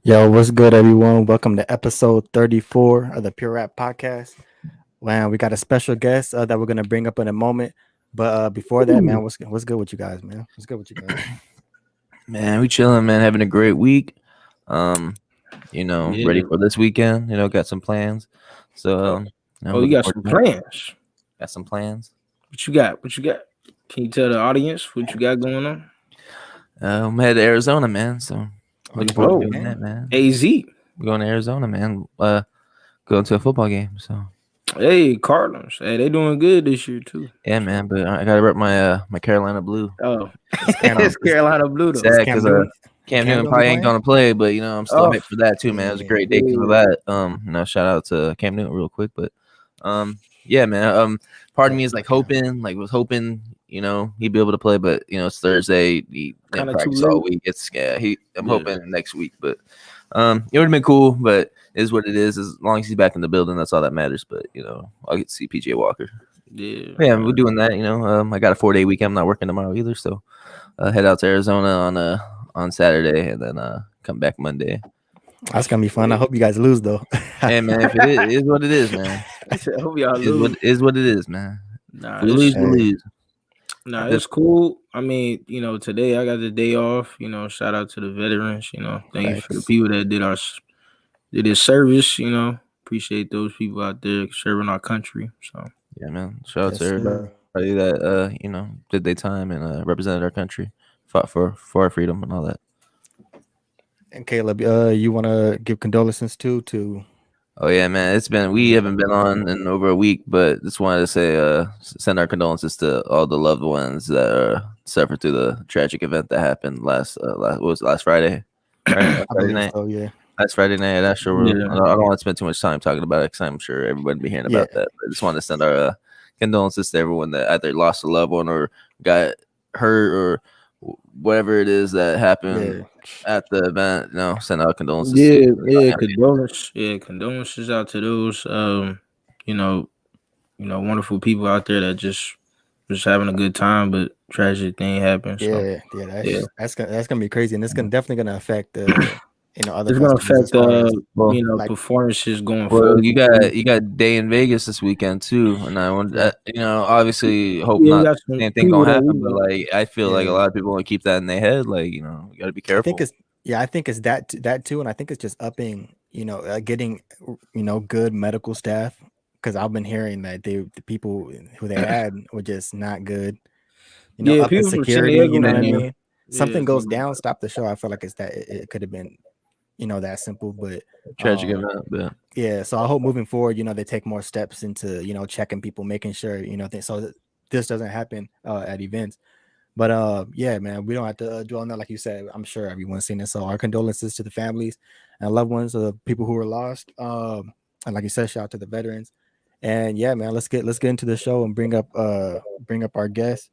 Yo, what's good, everyone? Welcome to episode 34 of the Pure Rap Podcast. Man, we got a special guest that we're gonna bring up in a moment. But before that, man, what's good with you guys, man? What's good with you guys? Man, we chilling, man. Having a great week. Yeah. Ready for this weekend. Got some plans. So, I'm Oh, you looking got forward some to it. plans. Got some plans. What you got? What you got? Can you tell the audience what you got going on? I'm headed to Arizona, man. So, looking forward to Oh, doing that, man. AZ. We're going to Arizona, man. Going to a football game. So, Hey, Cardinals. Hey, they doing good this year too. yeah, man. But I gotta rep my Carolina Blue. Oh, Cam- it's Carolina Blue though. Sad Cam because Newton- Cam Cam Newton be probably ain't playing? gonna play, but I'm still Oh, hyped for that too, man. It was a great day because of that. Shout out to Cam Newton real quick, but yeah, man. Part of me is was hoping, he'd be able to play, but it's Thursday. He didn't Kinda too practice all late. week. I'm hoping next week, but it would have been cool, but it is what it is. As long as he's back in the building, that's all that matters. But I'll get to see PJ Walker. Yeah, we're doing that. I got a 4-day weekend. I'm not working tomorrow either, so head out to Arizona on Saturday and then come back Monday. That's gonna be fun. I hope you guys lose though. Hey man, if it is what it is, man. I hope y'all It is lose. what it is, man. Nah, We lose, we lose. Nah, it's cool. I mean, today I got the day off. Shout out to the veterans. Thank you for the Facts. people that did this service. Appreciate those people out there serving our country. So Yeah, man. Shout out Yes, to sir. everybody that did their time and represented our country, fought for our freedom and all that. And Caleb, you want to give condolences to? Oh yeah, man. We haven't been on in over a week, but just wanted to say send our condolences to all the loved ones that suffered through the tragic event that happened last Friday. Right? I believe so. Yeah. Last Friday night at Astro Yeah. World. I don't want to spend too much time talking about it because I'm sure everybody will be hearing about that. But I just want to send our condolences to everyone that either lost a loved one or got hurt or whatever it is that happened at the event. Send out condolences. Condolences out to those wonderful people out there that just having a good time, but tragic thing happened. So. That's gonna be crazy, and it's definitely gonna affect other. It's gonna affect performances going forward. You got Day in Vegas this weekend too, and I want obviously hope not the same thing gonna happen, but I feel like a lot of people want to keep that in their head. You got to be careful. I think it's that too, and I think it's just upping, getting good medical staff, because I've been hearing that the people who they had were just not good. Up the security, you know what I mean? Something goes down, stop the show. I feel like it could have been, that simple, but tragic event. But yeah, so I hope moving forward, they take more steps into, checking people, making sure, so that this doesn't happen at events. But yeah, man, we don't have to dwell on that. Like you said, I'm sure everyone's seen it. So our condolences to the families and loved ones of the people who were lost. And like you said, shout out to the veterans. And yeah, man, let's get into the show and bring up our guest.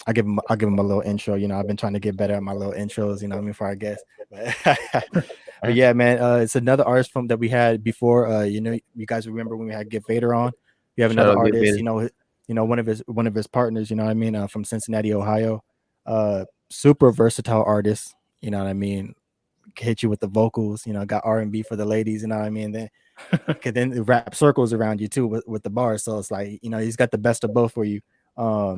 I'll give him a little intro. I've been trying to get better at my little intros, for our guests. But yeah, man, it's another artist that we had before. You guys remember when we had Get Vader on? We have another artist, one of his partners, from Cincinnati, Ohio. Super versatile artist, hit you with the vocals, got R&B for the ladies, then the rap circles around you too with the bars. So it's like, he's got the best of both for you. I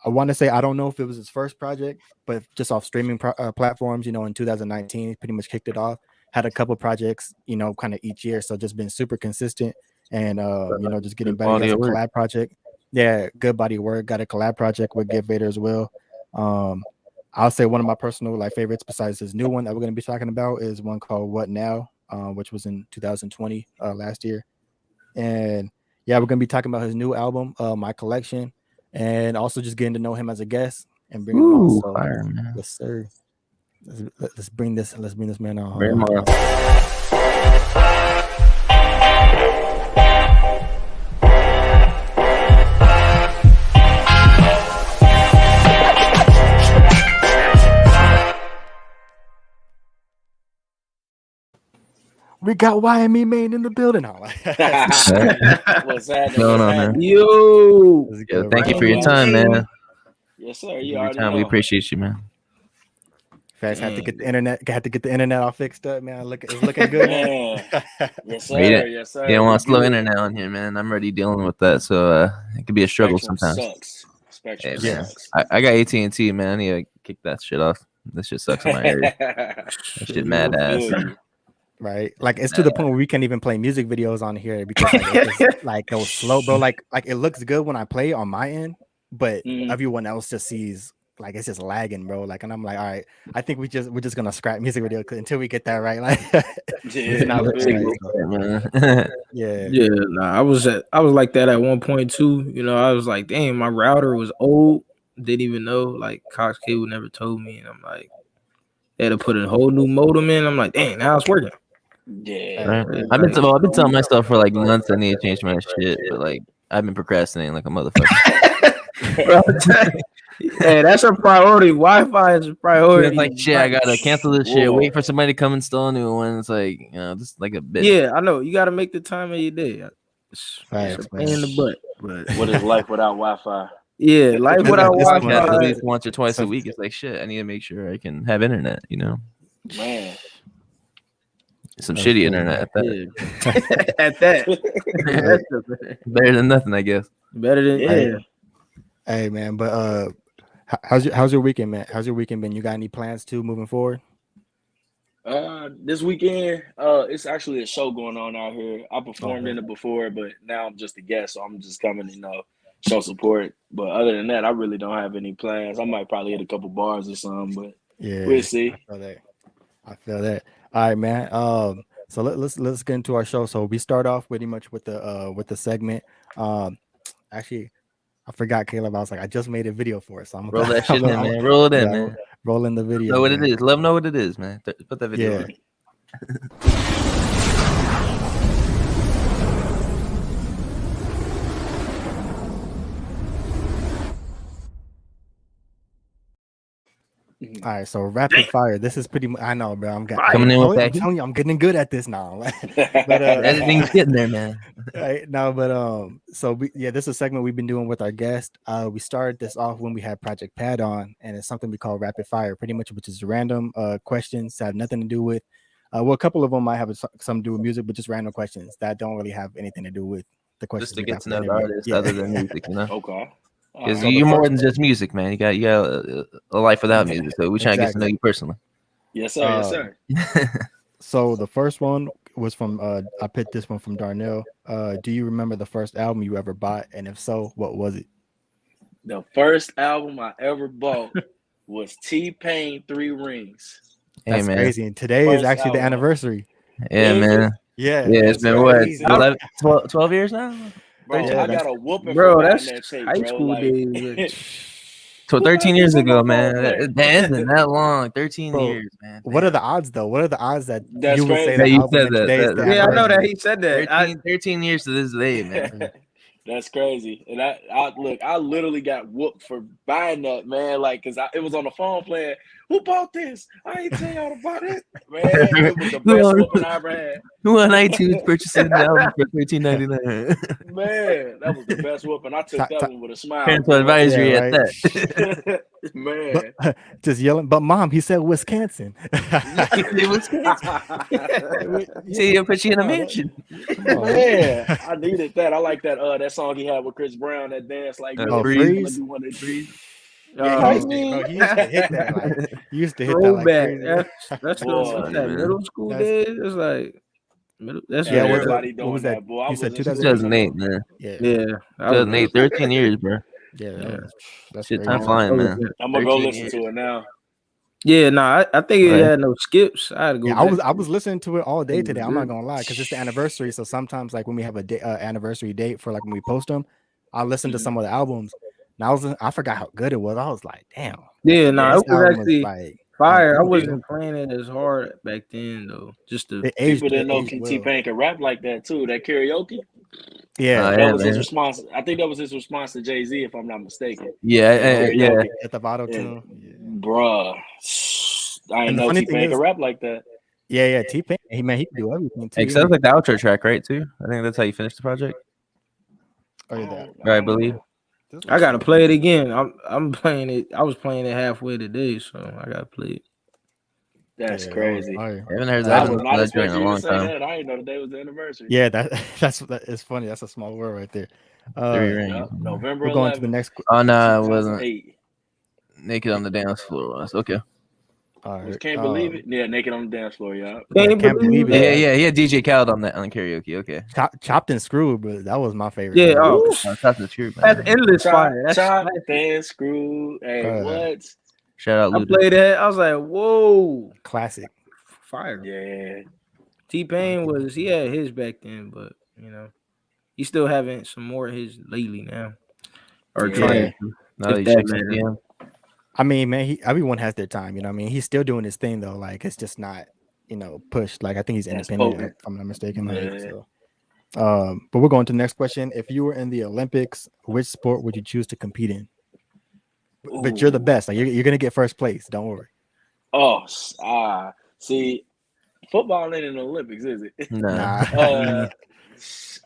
want to say, I don't know if it was his first project, but just off streaming platforms, in 2019, he pretty much kicked it off, had a couple projects, kind of each year. So just been super consistent and, just getting better. He has a collab project. Yeah. Good body of work. Got a collab project with Get Vader as well. I'll say one of my personal favorites besides his new one that we're going to be talking about is one called What Now, which was in 2020, last year. And yeah, we're going to be talking about his new album, My Collection, and also just getting to know him as a guest and bring him on. So, yes, sir. Let's bring this man on. Bring him on. We got YME Maine in the building. What's happening? Man? Yo, thank you for your time, man. Yes, sir. You already know. We appreciate you, man. Facts. Had to get the internet all fixed up, man. It's looking good, man. Yes, Right, sir. Yes, sir. You don't want slow good. internet on here, man. I'm already dealing with that, so it could be a struggle Spectrum sometimes. sucks. Spectrum Yeah, man. sucks. I got AT&T, man. I need to kick that shit off. This shit sucks in my area. That shit mad ass. Right, like it's to the point where we can't even play music videos on here because it's like those slow, bro. Like it looks good when I play on my end, but everyone else just sees like it's just lagging, bro. Like, and I'm like, all right, I think we're just gonna scrap music video until we get that right. Like, yeah. Nah, I was like that at 1.2. You know, I was like, damn, my router was old. Didn't even know. Like Cox Cable never told me, and I'm like, they had to put a whole new modem in. I'm like, dang, now it's working. Yeah, right. I've been telling myself for like months I need to change my shit, but like I've been procrastinating like a motherfucker. Bro, hey, that's a priority. Wi-Fi is a priority. It's like shit, I gotta cancel this shit. Wait for somebody to come install a new one. It's like, you know, just like a bitch. Yeah, I know. You got to make the time of your day. It's a pain in the butt. But what is life without Wi-Fi? Yeah, life without Wi-Fi. At least once or twice a week. It's like shit. I need to make sure I can have internet. You know, man. Some shitty internet at that. Yeah. At that. Better than nothing, I guess. Better than Hey man, but how's your weekend, man? How's your weekend been? You got any plans too moving forward? This weekend, it's actually a show going on out here. I performed in it before, but now I'm just a guest, so I'm just coming, show support. But other than that, I really don't have any plans. I might probably hit a couple bars or something, but we'll see. I feel that. All right, man. So let's get into our show. So we start off pretty much with the segment. Actually, I forgot, Caleb. I was like, I just made a video for it, so I'm roll that shit in, man. Roll it in, man. Roll in the video. Know what it is. Let them know what it is, man. Put that video. Yeah. All right, so rapid fire. This is pretty much. I know, bro. I'm coming in with that. I'm telling you, I'm getting good at this now. But editing's getting there, man. Right now, but so this is a segment we've been doing with our guest. We started this off when we had Project Pad on, and it's something we call rapid fire, pretty much, which is random questions that have nothing to do with. Well, a couple of them might have some to do with music, but just random questions that don't really have anything to do with the questions. Just to get to know the artist other than music, you know. Okay. Because you're more than just music, man. You got a life without music, so we're trying to get to know you personally. Yes, sir. Yes, sir. So the first one was from I picked this one from Darnell. Do you remember the first album you ever bought, and if so, what was it? The first album I ever bought was T-Pain 3 Rings. That's crazy. And today is actually the anniversary. Yeah, man. Yeah, it's been what 12 years now. Bro, I got a whooping. Bro, that's that tape, high school days. So 13 years ago, man. That isn't that long. 13 years, man. What are the odds, though? What are the odds that that's you would say that you said that? Yeah, I know that he said that. 13 years to this day, man. That's crazy. And I literally got whooped for buying that, man. Like, cause it was on the phone playing. Who bought this? I ain't tell y'all about it, man. It was the best whooping I ever had. Who on iTunes purchasing the album for $13.99? Man, that was the best whooping. I took that one with a smile. Parental advisory at that. Man, just yelling. But mom, he said Wisconsin. See, he'll put you in a mansion. Man, I needed that. I like that song he had with Chris Brown, that dance like Freeze. Yeah, he used to hit that. Like, he used to hit that. Like crazy. That's that middle school days. It's like that's everybody doing what was that? Boy, you said 2008, man. Yeah. 2008, 13 years, bro. Yeah. That's shit. Time flying, man. I'm gonna go listen to it now. Yeah, I think it had no skips. I had to go. Yeah, I was listening to it all day today. I'm not gonna lie, because it's the anniversary. So sometimes, like when we have a anniversary date for like when we post them, I listen to some of the albums. And I forgot how good it was. I was like, damn. Yeah, it was actually like fire. I wasn't playing it as hard back then though. Just the people didn't know T-Pain could rap like that too. That karaoke. Yeah, that was his response. I think that was his response to Jay-Z, if I'm not mistaken. Yeah. At the bottom too. Bruh. I didn't know T-Pain could rap like that. Yeah, T-Pain. Man, he could do everything too. Except like the outro track, right? Too. I think that's how you finished the project. Right, I believe. I gotta play it again. I'm playing it. I was playing it halfway today, so I gotta play it. That's Yeah, crazy. I haven't heard I that, was not that joint in expecting a you to long say time. that. I didn't know today was the anniversary. Yeah, it's funny. That's a small world right there. 3 rings. Yep, November We're going to the 11th, next. Oh no, it wasn't 2008. Naked on the Dance Floor. Was okay. All Was right. Can't Believe It? Yeah, Naked on the Dance Floor, yeah. Yeah, can't believe Yeah, it. yeah, he had DJ Khaled on that on karaoke. Okay. Chopped and screwed, but that was my favorite. Yeah, song. That's the truth, that's man. endless Chop, fire. That's chop, and screw. Hey, Bruh. what? Shout out I Luda. played that. I was like, whoa, Classic. fire. Yeah. T-Pain he had his back then, but you know, he's still having some more of his lately now. Or Yeah. trying to, Now if he that checks matters. again. I mean, man, everyone has their time. You know what I mean? He's still doing his thing though. Like it's just not, pushed. Like I think he's That's independent, potent. if I'm not mistaken. Like Yeah. so. But we're going to the next question. If you were in the Olympics, which sport would you choose to compete in? But you're the best. Like you're gonna get first place. Don't worry. Oh, see, football ain't in the Olympics, is it? Nah.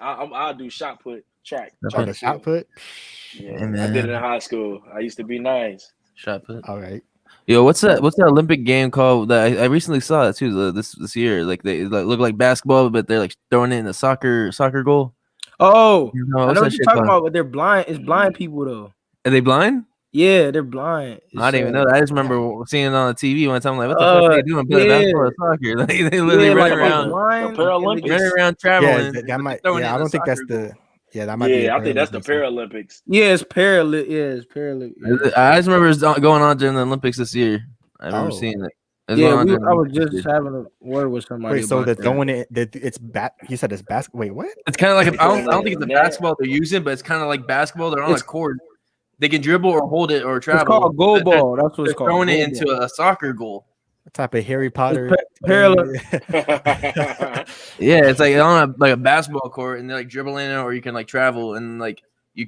I'll do shot put, track. Oh, the shot put. Yeah, I did it in high school. I used to be nice. Shot put. All right. Yo, what's that Olympic game called that I recently saw it too this year? Like they look like basketball, but they're like throwing it in a soccer goal. Oh, You know, I what's know that what shit you're talking called? about, but they're blind. It's blind people though. Are they blind? Yeah, they're blind. I didn't even know that. I just remember seeing it on the TV one time. Like, what the fuck are they doing? Playing basketball or soccer? Like, they literally running around, blind, Paralympics. traveling. Yeah, that might. throwing Yeah, it I in don't a think that's soccer the. goal. Yeah, that might be. Yeah, I think that's the Paralympics. Yeah, it's Paralympics. Yeah, it's Paralympics. Yeah. I just remember it was going on during the Olympics this year. I remember seeing it. Yeah, I was just having a word with somebody. Wait, so about they're that. throwing it. It's You said it's basketball. Wait, what? It's kind of like I don't think it's a basketball they're using, but it's kind of like basketball. They're on a court. They can dribble or hold it or travel. It's called goal ball. That's what it's called. Throwing it into a soccer goal. What type of Harry Potter? Yeah, it's like on a basketball court, and they're like dribbling it, or you can like travel and like you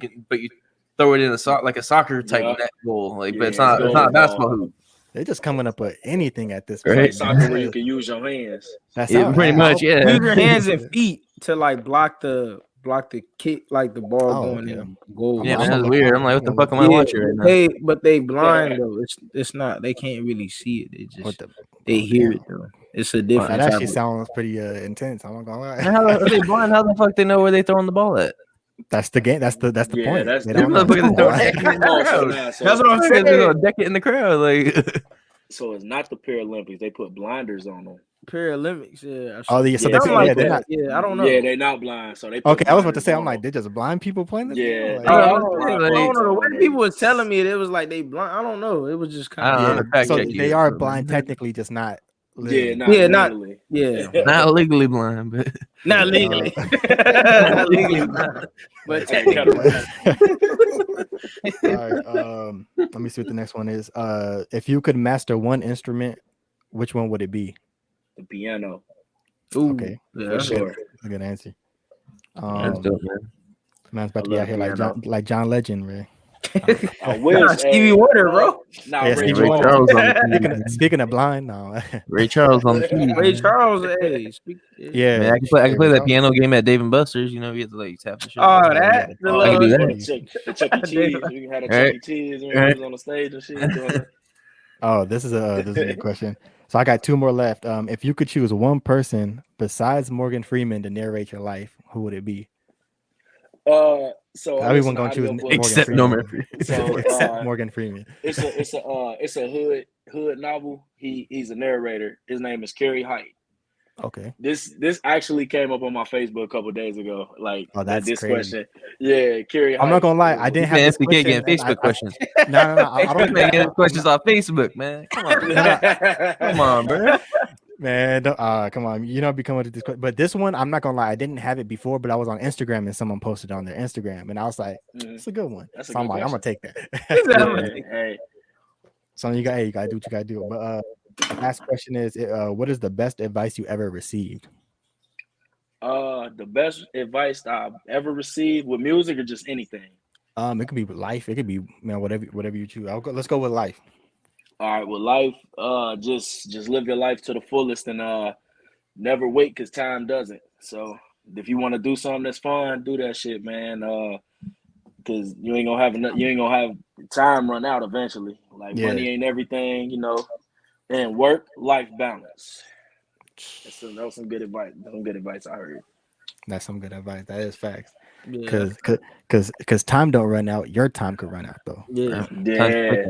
throw it in a soccer type net goal. Like, but it's not a basketball hoop. They're just coming up with anything at this point. Right? It's like soccer where you can use your hands. That's pretty much. Yeah, use your hands and feet to like block the kick, like the ball going in goal. Yeah, that's weird. I'm like, what the fuck am I watching right now? But they blind though. It's not. They can't really see it. They just they hear it though. It's a different. That actually sounds pretty intense. I'm not gonna lie. How are they blind? How the fuck they know where they throwing the ball at? That's the game. That's the point. That's they don't know. That's what I'm saying. They're gonna deck it in the crowd, like. So it's not the Paralympics. They put blinders on them. Paralympics, yeah. Oh, yeah. So they're not. Yeah, I don't know. Yeah, they're not blind. So they. Okay, I was about to say, I'm like, they're just blind people playing this. Yeah. Like, I don't know. The way people were telling me it was like they blind. I don't know. It was just kind of. So they are blind, technically, just not. Legally. Not legally blind, but not legally. Not legally blind. But all right. Let me see what the next one is. If you could master one instrument, which one would it be? The piano. Ooh, okay, for sure. That's a good answer. That's dope, man. Man's about to be out here like John Legend, man. Stevie Wonder, bro. Ray Charles. Speaking of blind, no. Ray Charles on the keys. Ray Charles, hey. Yeah, man, I can play that piano game at Dave and Buster's. You know, you have to like tap the shit. Oh, that. I can do that. The Chuck E. Cheese. You had a Chuck E. Cheese when he was on the stage and shit. Oh, this is a good question. So I got two more left. If you could choose one person besides Morgan Freeman to narrate your life, who would it be? So everyone gonna choose except Norman Freeman. Except Morgan Freeman. It's a hood novel. He's a narrator. His name is Kerry Hart. Okay. This actually came up on my Facebook a couple of days ago. Like, that's this crazy. question. Yeah, Kerry Hart. I'm not gonna lie, I didn't have this question. Getting Facebook questions. No, I don't get questions off Facebook, man. Come on, come on, bro. Man, come on. You know, become with this, but this one, I'm not gonna lie, I didn't have it before, but I was on Instagram and someone posted on their Instagram, and I was like, "It's a good one." So I'm like, I'm gonna take that. Hey. So you gotta do what you gotta do. But the last question is, what is the best advice you ever received? The best advice I've ever received with music or just anything. It could be with life. It could be, whatever you choose. Let's go with life. All right, with life, just live your life to the fullest and never wait because time doesn't. So if you want to do something that's fun, do that shit, man. Because you ain't gonna have time run out eventually. Like money ain't everything, you know. And work-life balance. That was some good advice. Some good advice I heard. That's some good advice. That is facts. Yeah. Because time don't run out. Your time could run out though. Yeah. Yeah,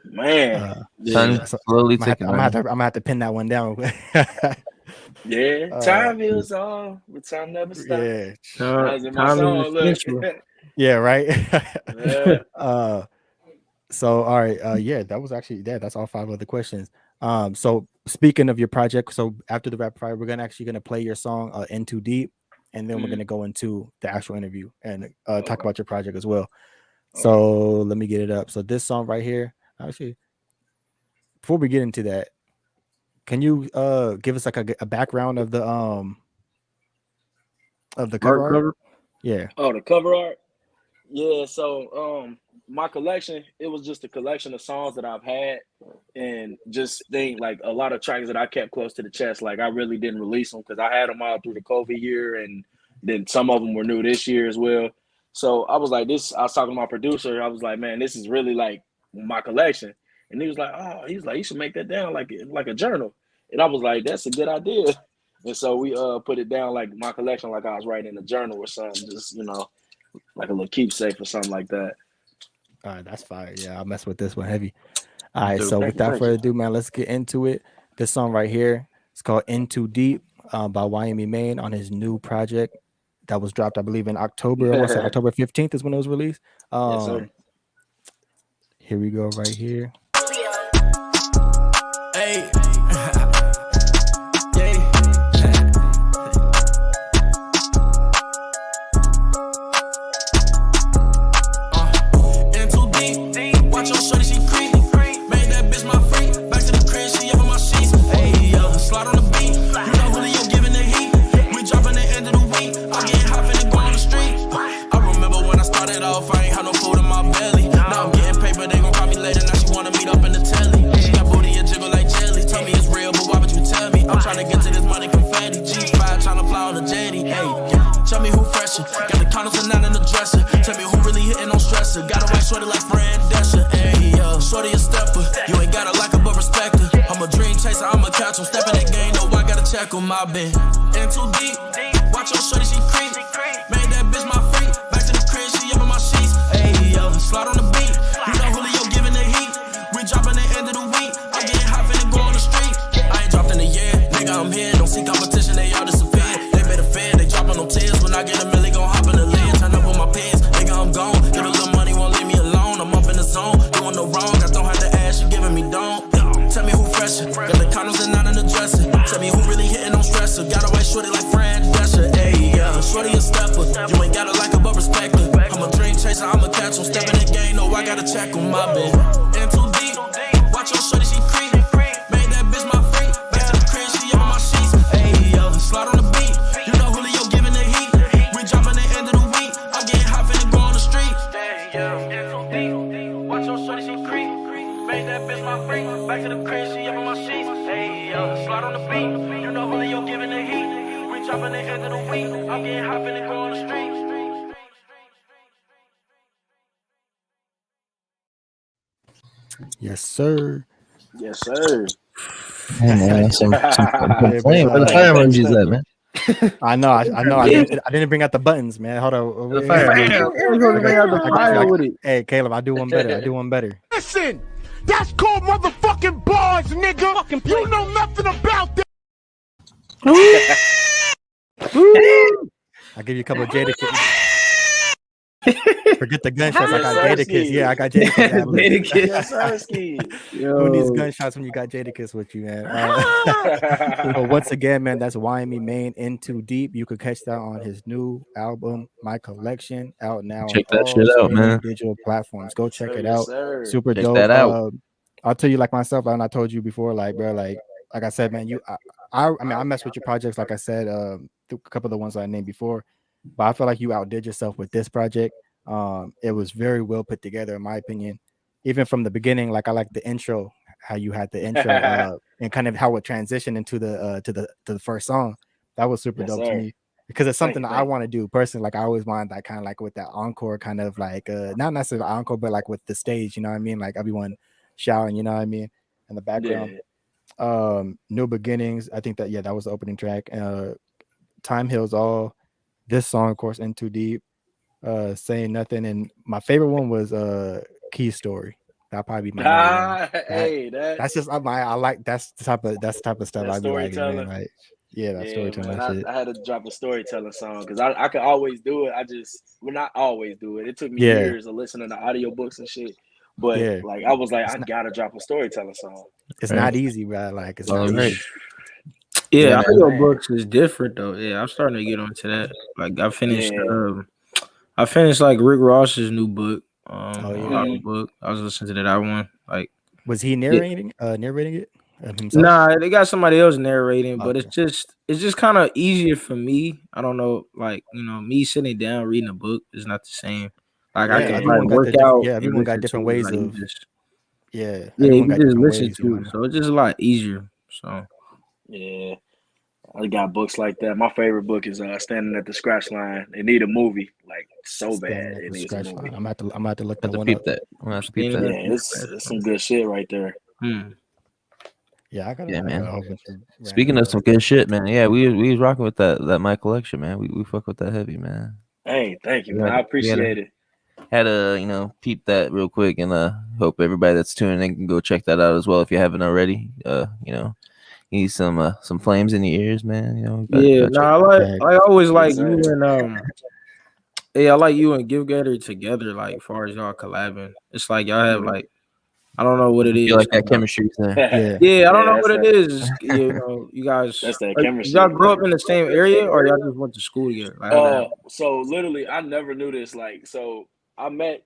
man. Time slowly I'm ticking. gonna have to pin that one down. Yeah, time is all, but time never stops. Yeah. That's in my Time song. is Look. essential. Yeah, right. Yeah. So all right, yeah, that was actually that's all 5 of the questions. So speaking of your project, so after the rap fire, we're gonna play your song In Too Deep, and then we're gonna go into the actual interview and talk about your project as well. So let me get it up. So this song right here, actually, before we get into that, can you give us like a background of the cover art? Yeah. Oh, the cover art. Yeah, so my collection, it was just a collection of songs that I've had, and just like a lot of tracks that I kept close to the chest. Like I really didn't release them because I had them all through the COVID year, and then some of them were new this year as well. So I was like, I was talking to my producer. I was like, man, this is really like my collection. And he was like, you should make that down like a journal. And I was like, that's a good idea. And so we put it down like my collection, like I was writing in a journal or something, just like a little keepsake or something like that. All right, that's fire. Yeah, I'll mess with this one heavy. All right, so without further ado, man, let's get into it. This song right here, it's called In Too Deep by YME Maine on his new project that was dropped, I believe, in October. I want to say October 15th is when it was released. Yes, sir. Here we go right here. Hey. I've been in too deep. Watch your shorty, she creep. Made that bitch my freak. Back to the crib, she up in my sheets. Ayy, yo, slide on the beat. You know Julio giving the heat. We dropping the end of the week. I'm getting hot, finna go on the street. I ain't dropped in a year. Nigga, I'm here. Don't see competition, they all disappear. They better fear, they dropping no tears. When I get a milli, gon' hop in the lid. Turn up with my pants. Nigga, I'm gone. Get a little money, won't leave me alone. I'm up in the zone. Doing no wrong. I don't have to ask, you giving me don't. Tell me who fresher. Got the condoms and not in the dresser. Tell me who really hitting on stressor. Got a white shorty like Fran Drescher. Ayy, yeah. Shorty a stepper. You ain't gotta like her but respect her. I'm a dream chaser, I'ma catch him. Step in the game, no, I gotta check him. My bed. In too deep. Watch your shorty, she creep. Made that bitch my freak. Back to the crib, she up in my sheets. Ayy, yeah. Slide on the beat. You know Julio giving the heat. We dropping the end of the week. I'm getting hot, finna go on the street. In too deep. Watch your shorty, she creep. Made that bitch my freak. Back to the crib, she up in my sheets. Ayy, yeah. Slide on the beat. You know Julio giving the heat. We dropping the end of the week. I'm getting hot, finna go on the street. Yes, sir. Yes, sir. Hey, man, some where the fire emojis at, man? I know. I didn't bring out the buttons, man. Hold on. The fire emoji. Hey, Caleb, I do one better. Listen, that's called motherfucking bars, nigga. You know nothing about that. I'll give you a couple of Jadakiss. Forget the gunshots. I got Jadakiss. Yeah, I got Jadakiss. Who needs gunshots when you got Jadakiss with you, man? But once again, man, that's YME Maine In Too Deep. You could catch that on his new album, My Collection, out now. Check that shit out, man. Digital platforms. Go check it out. Super check dope. That out. I'll tell you, like myself, and I told you before, like, bro, like I said, man, I mean, I mess with your projects, like I said, a couple of the ones I named before. But I feel like you outdid yourself with this project. It was very well put together, in my opinion. Even from the beginning, like I like the intro, how you had the intro, and kind of how it transitioned into the first song. That was super dope to me because it's something that I want to do personally. Like I always wanted that kind of like with that encore, kind of like not necessarily encore, but like with the stage. You know what I mean? Like everyone shouting. You know what I mean? in the background. New Beginnings. I think that was the opening track. Time Heals All. This song, of course, In Too Deep. Saying Nothing, and my favorite one was Key Story. That'll probably be my number one. Hey, that's just I like that's the type of stuff I'd be liking, man. Like that storytelling man, shit. I had to drop a storytelling song because I could always do it. Not always do it. It took me years of listening to audiobooks and shit. But like I was like, I gotta drop a storytelling song. It's not easy, bro. Like it's not right. easy. Yeah, audiobooks is different though. Yeah, I'm starting to get onto that. Like I finished like Rick Ross's new book. Book. I was listening to that one. Like, was he narrating it himself? Nah, they got somebody else narrating, but it's just kind of easier for me. I don't know, like me sitting down reading a book is not the same. Like I can like work out. Yeah, everyone got different ways of. You just listen to it, so it's just a lot easier. So yeah. I got books like that. My favorite book is Standing at the Scratch Line. They need a movie, like so bad. It needs a movie. I'm about to look that one peep up. that. I'm gonna have to peep that. Yeah, it's some good shit right there. Yeah, I got man. a whole bunch of Speaking of some good shit, man. Yeah, we was rocking with that my collection, man. We fuck with that heavy, man. Hey, thank you, man. I appreciate it. Had to peep that real quick, and hope everybody that's tuning in can go check that out as well if you haven't already. You need some flames in your ears, man. I always like you and I like you and Give Gator together. Like, as far as y'all collabing, it's like y'all have like, I don't know what it is. You like that chemistry thing. I don't know what it is. You guys. That's that chemistry. Y'all grew up in the same area, or y'all just went to school together? Like, so literally, I never knew this. Like, so I met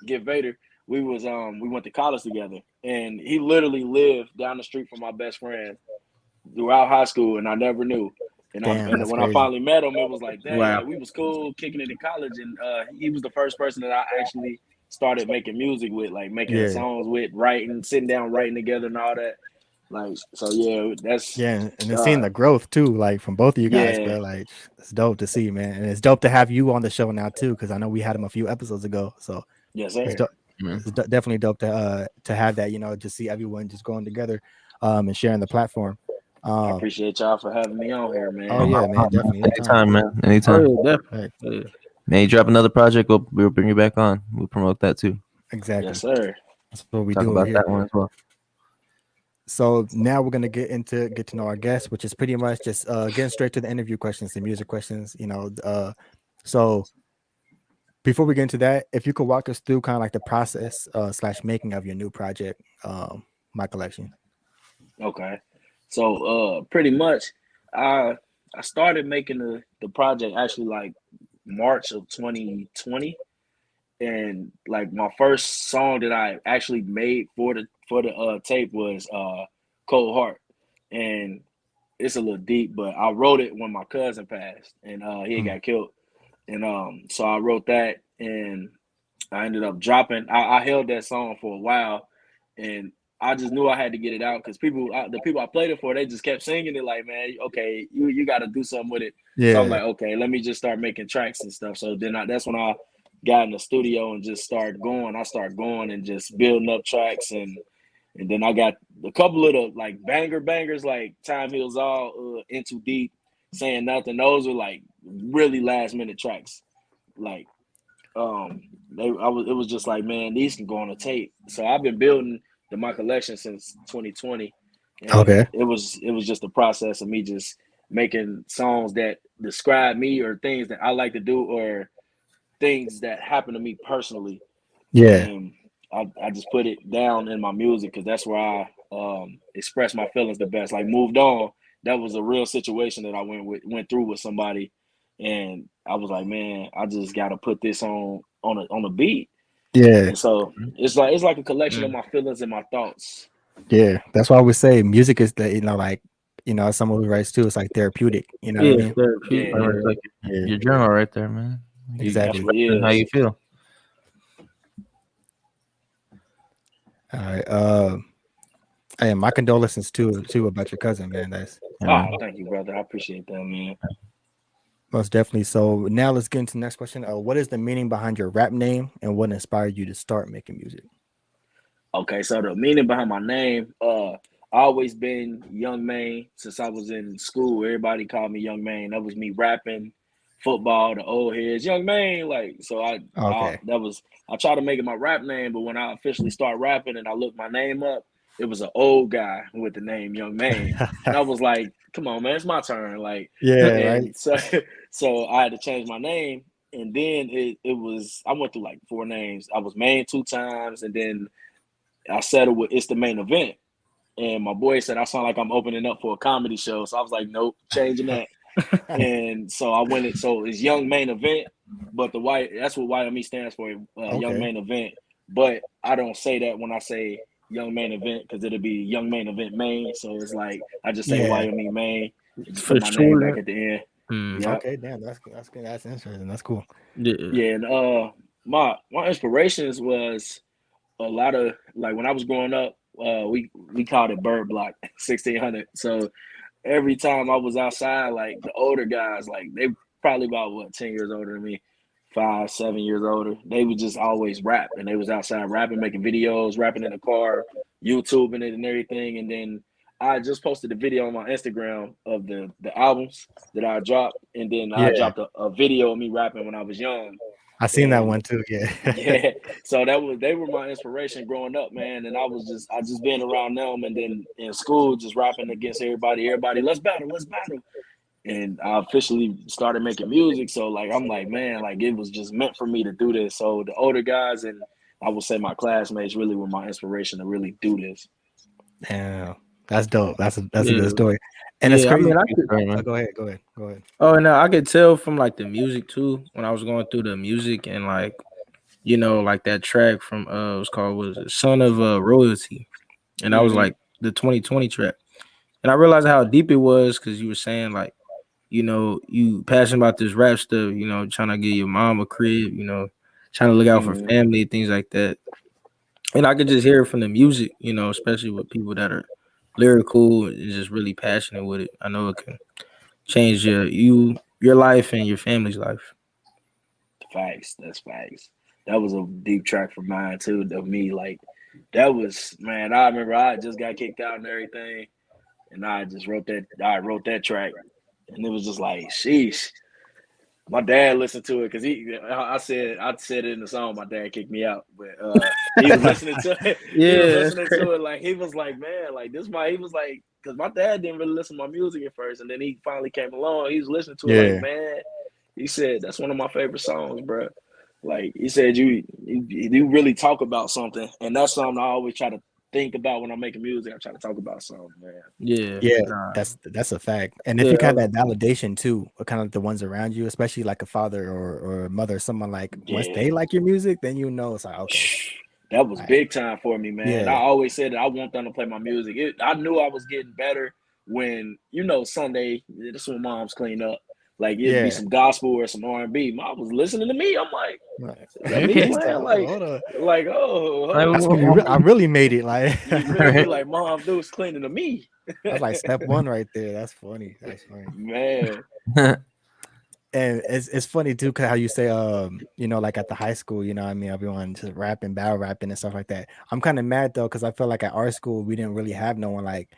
Give Vader. We went to college together, and he literally lived down the street from my best friend throughout high school, and I never knew. And when I finally met him, it was like, dang, like, we was cool kicking it in college, and he was the first person that I actually started making music with, like making songs with, writing, sitting down, writing together, and all that. Like, so that's and then seeing the growth too, like from both of you guys, bro. Like, it's dope to see, man, and it's dope to have you on the show now too, because I know we had him a few episodes ago. So yes, sir. It's definitely dope to have that, to see everyone just going together, and sharing the platform. I appreciate y'all for having me on here, man. Oh yeah, man, definitely. Anytime, man. Anytime. Definitely. Man, you drop another project, we'll bring you back on. We'll promote that too. Exactly. Yes, sir. That's what we talk do about here, that one as well. So now we're gonna get to know our guests, which is pretty much just getting straight to the interview questions, the music questions. So before we get into that, if you could walk us through kind of like the process / making of your new project, My Collection. Okay. So pretty much I started making the project actually like March of 2020, and like my first song that I actually made for the tape was Cold Hart, and it's a little deep, but I wrote it when my cousin passed, and he got killed, and so I wrote that, and I ended up dropping. I held that song for a while, and I just knew I had to get it out because the people I played it for, they just kept singing it like, man, okay, you got to do something with it. Yeah. So I'm like, okay, let me just start making tracks and stuff. So then that's when I got in the studio and just started going. I started going and just building up tracks, and then I got a couple of the like bangers like Time Heals All, In Too Deep, Saying Nothing. Those are like really last minute tracks. Like it was just like, man, these can go on a tape. So I've been building My Collection since 2020. And okay. It was just a process of me just making songs that describe me or things that I like to do or things that happen to me personally. Yeah. And I just put it down in my music because that's where I express my feelings the best. Like Moved On, that was a real situation that I went through with somebody, and I was like, man, I just got to put this on a beat. Yeah. And so it's like a collection of my feelings and my thoughts. Yeah, that's why I would say music is the like as someone who writes too, it's like therapeutic. You know what I mean? Therapeutic. Yeah. Like your journal right there, man. Exactly. How you feel? All right. Hey, my condolences too about your cousin, man. Thank you, brother. I appreciate that, man. Most definitely. So now let's get into the next question. What is the meaning behind your rap name, and what inspired you to start making music? Okay, so the meaning behind my name, I always been Young Maine since I was in school. Everybody called me Young Maine. That was me rapping football, the old heads, Young Maine. Like so, Okay. I tried to make it my rap name, but when I officially start rapping and I looked my name up, it was an old guy with the name Young Maine, and I was like, "Come on, man, it's my turn." Like, Yeah, right. and so I had to change my name, and then it was I went through like 4 names. I was Maine 2 times, and then I settled with It's the Main Event. And my boy said I sound like I'm opening up for a comedy show. So I was like, nope, changing that. And so I went so it's Young Main Event, but that's what YME stands for, Young Okay. Main Event. But I don't say that when I say Young Main Event because it'll be Young Main Event Maine. So it's like I just say Yeah. YME Maine and just For put my name back sure. at the end. Mm. Yeah. Okay, damn, that's good. That's interesting. That's cool. Yeah. Yeah, and my inspirations was a lot of like when I was growing up, we called it bird block 1600. So every time I was outside, like the older guys, like they probably about 10 years older than me, 5, 7 years older. They would just always rap, and they was outside rapping, making videos, rapping in the car, YouTubing it and everything. And then I just posted a video on my Instagram of the albums that I dropped, and then I Yeah, dropped a video of me rapping when I was young. I seen that And one too. Yeah. yeah, so they were my inspiration growing up, man. And I just been around them, and then in school just rapping against everybody. Everybody, let's battle, let's battle. And I officially started making music. So like I'm like, man, like it was just meant for me to do this. So the older guys and I would say my classmates really were my inspiration to really do this. Yeah, that's dope. That's a Yeah. good story. And it's Yeah, I crazy. mean, Go ahead. oh, no, I could tell from like the music too when I was going through the music and like like that track from it was called was it Son of Royalty, and I was like the 2020 track, and I realized how deep it was because you were saying like you passionate about this rap stuff, trying to get your mom a crib, trying to look out for family, things like that, and I could just hear it from the music, especially with people that are lyrical and just really passionate with it. I know it can change your life and your family's life. Facts. That's facts. That was a deep track for mine too. Of me, like that was man. I remember I just got kicked out and everything, and I just wrote that. I wrote that track, and it was just like, sheesh. My dad listened to it because I said it in the song. My dad kicked me out, but he was listening to it. Yeah, he was listening to it like he was like, man, like this. He was like, because my dad didn't really listen to my music at first, and then he finally came along. He was listening to it like, man. He said that's one of my favorite songs, bro. Like he said, you really talk about something, and that's something I always try to think about when I'm making music. I try to talk about something, man. Yeah, that's a fact. And if you kind of that validation too, or kind of the ones around you, especially like a father or a mother, someone like once they like your music, then it's like okay. That was big time for me, man. Yeah. I always said that I want them to play my music. I knew I was getting better when Sunday. This is when moms clean up. Like it'd be some gospel or some R&B. Mom was listening to me. I'm like, I really made it. Like, really like mom, dude was cleaning to me. That's like step one right there. That's funny. Man. And it's funny too, cause how you say, like at the high school, I mean, everyone just rapping, battle rapping, and stuff like that. I'm kind of mad though, cause I feel like at our school we didn't really have no one like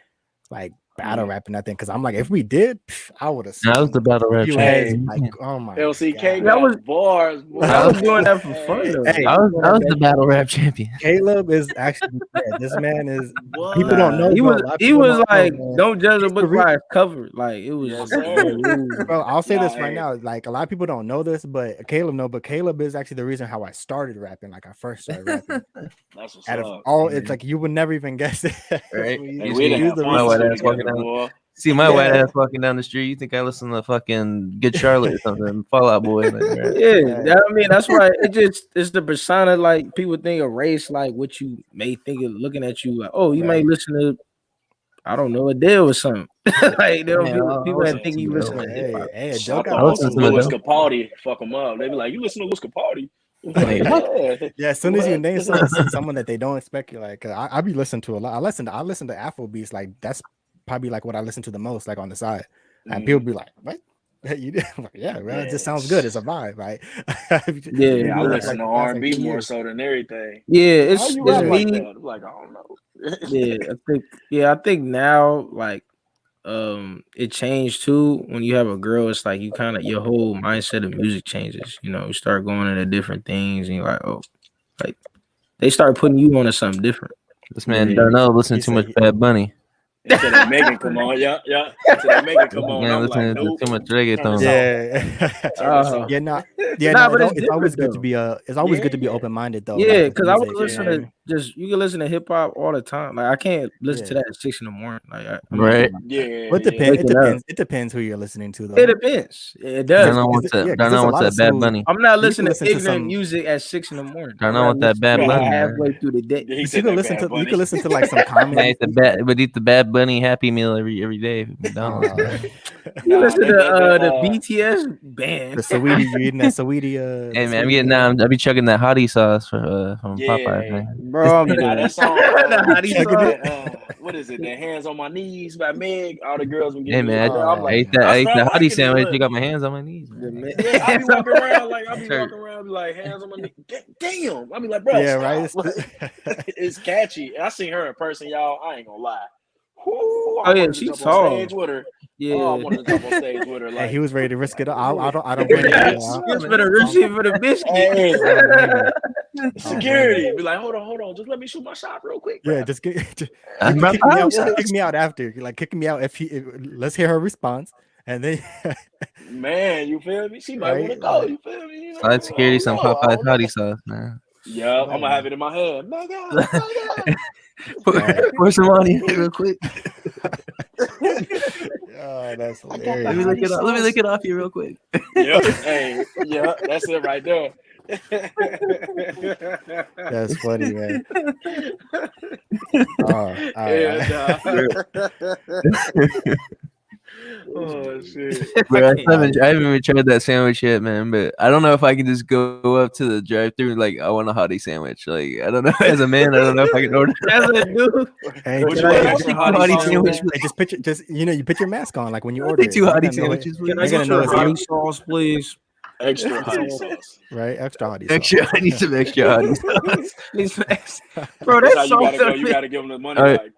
battle rapping nothing. Cause I'm like, if we did, I would have. That was the battle rap. Like, oh my LCK God. that was bars. I was doing that for fun. Hey, I was the battle rap champion. Caleb is actually this man is. People don't know. He was like, don't judge a book by its cover. Like it was. Bro, I'll say this right now. Like a lot of people don't know this, but Caleb is actually the reason how I started rapping. Like I first started rapping. That's what's Out up. of all, it's like you would never even guess it. Right? See my white ass walking down the street. You think I listen to fucking Good Charlotte or something? Fallout Boy. Yeah, I mean that's why it's the persona. Like people think of race, like what you may think of looking at you. Like, oh, you may listen to, I don't know, Adele or something. Like people that think you listen to hip hop. Hey, Louis Capaldi, fuck them up. They be like, you listen to Louis Capaldi. As soon as you name someone that they don't expect, you're like, I be listening to a lot. I listen to Afro beats. Like that's probably like what I listen to the most, like on the side. And people be like, what? Yeah, bro. It just sounds good. It's a vibe, right? Yeah, I Like listen to last R&B more years. so than everything. Yeah, How you it's rap like me. that? I'm like, I don't know. I think now like it changed too when you have a girl. It's like you kind of your whole mindset of music changes. You know, you start going into different things, and you're like, oh, like they start putting you onto something different. This man Yeah. Darnell listening He too much said- Bad Bunny. Until that Megan come on, yeah. Until that Megan come on, Man I'm like, listening to nope. too much Turn this reggaeton. off. Yeah. Turn this off. Yeah, no, But it's it's always different good to though. be it's always good to be Yeah. open minded though. Yeah, like, because I was music, you know listening what I to mean? just you can listen to hip hop all the time. Like I can't listen to Yeah. that at 6 a.m. Like Right. Yeah, Well, yeah. it depends who you're listening to though. It depends. It does. Darnell wants that. Darnell wants that Bad Bunny. I'm not You can listening listen to to ignorant some- music at 6 a.m. I'm Darnell not want that Bad listening to it Bunny. halfway through the day. He But said you can that listen Bad to Bunny. you can listen to like some Man, comedy. eat the Bad Bunny Happy Meal every day. from McDonald's. You Nah, listen to that- the BTS band. the Saweetie, you eating that Saweetie? Hey man, I'm getting now. I be chugging that hottie sauce from Popeyes. Yeah. Man. Bro, I'm Nah, done. that song. How do you Chugging say it? What is it? That Hands on My Knees by Meg. All the girls been Hey getting man, like that. I'm I like, ate that. I ate started that hottie liking it, sandwich. look. You got my hands on my knees. Man. Yeah, I be walking around like Church. be like hands on my knees. Damn, I be like, bro, Yeah, stop. right. Like, it's catchy. And I seen her in person, y'all. I ain't gonna lie. Whoo, Oh, I yeah, wanted to she's jump on tall. stage with her. Yeah. Oh, I wanted to jump on stage with her. And Like he was ready to risk it. I don't blame you. It's for the rich and for the biscuit. Hey, I don't blame you. security. Be like, hold on, just let me shoot my shot real quick. Yeah, bro. just I'm kick me out. about- Kick me out after. Like kick me out let's hear her response, and then Man, you feel me? She might Right, want to go. like- You feel me? You know, Slide security, some I don't know, I Popeyes don't know. hottie sauce, man. Yeah, I'm gonna have it in my hand. Mega. Pour some on you real quick. Oh, that's got hilarious. Let me lick it off you real quick. Yep. Hey, yeah, that's it right there. That's funny, man. Oh, all right. Oh shit. Bro, I haven't even tried that sandwich yet, man. But I don't know if I can just go up to the drive-thru like I want a hottie sandwich. Like I don't know. As a man, I don't know if I can order. That's a dude. Hey, What just, you like, want? just, Some hottie hottie sandwich? sandwich? hey, just picture, you put your mask on like when you I'll order take it. two They're hottie gonna know sandwiches, please. Can I They're get gonna your know it's you. hottie sauce, please? Extra hottie sauce. Right, extra hottie. Extra. I need some extra hottie sauce. Need some extra. Bro, That's that's how you so gotta go. funny. You gotta give them the money. All right. Like,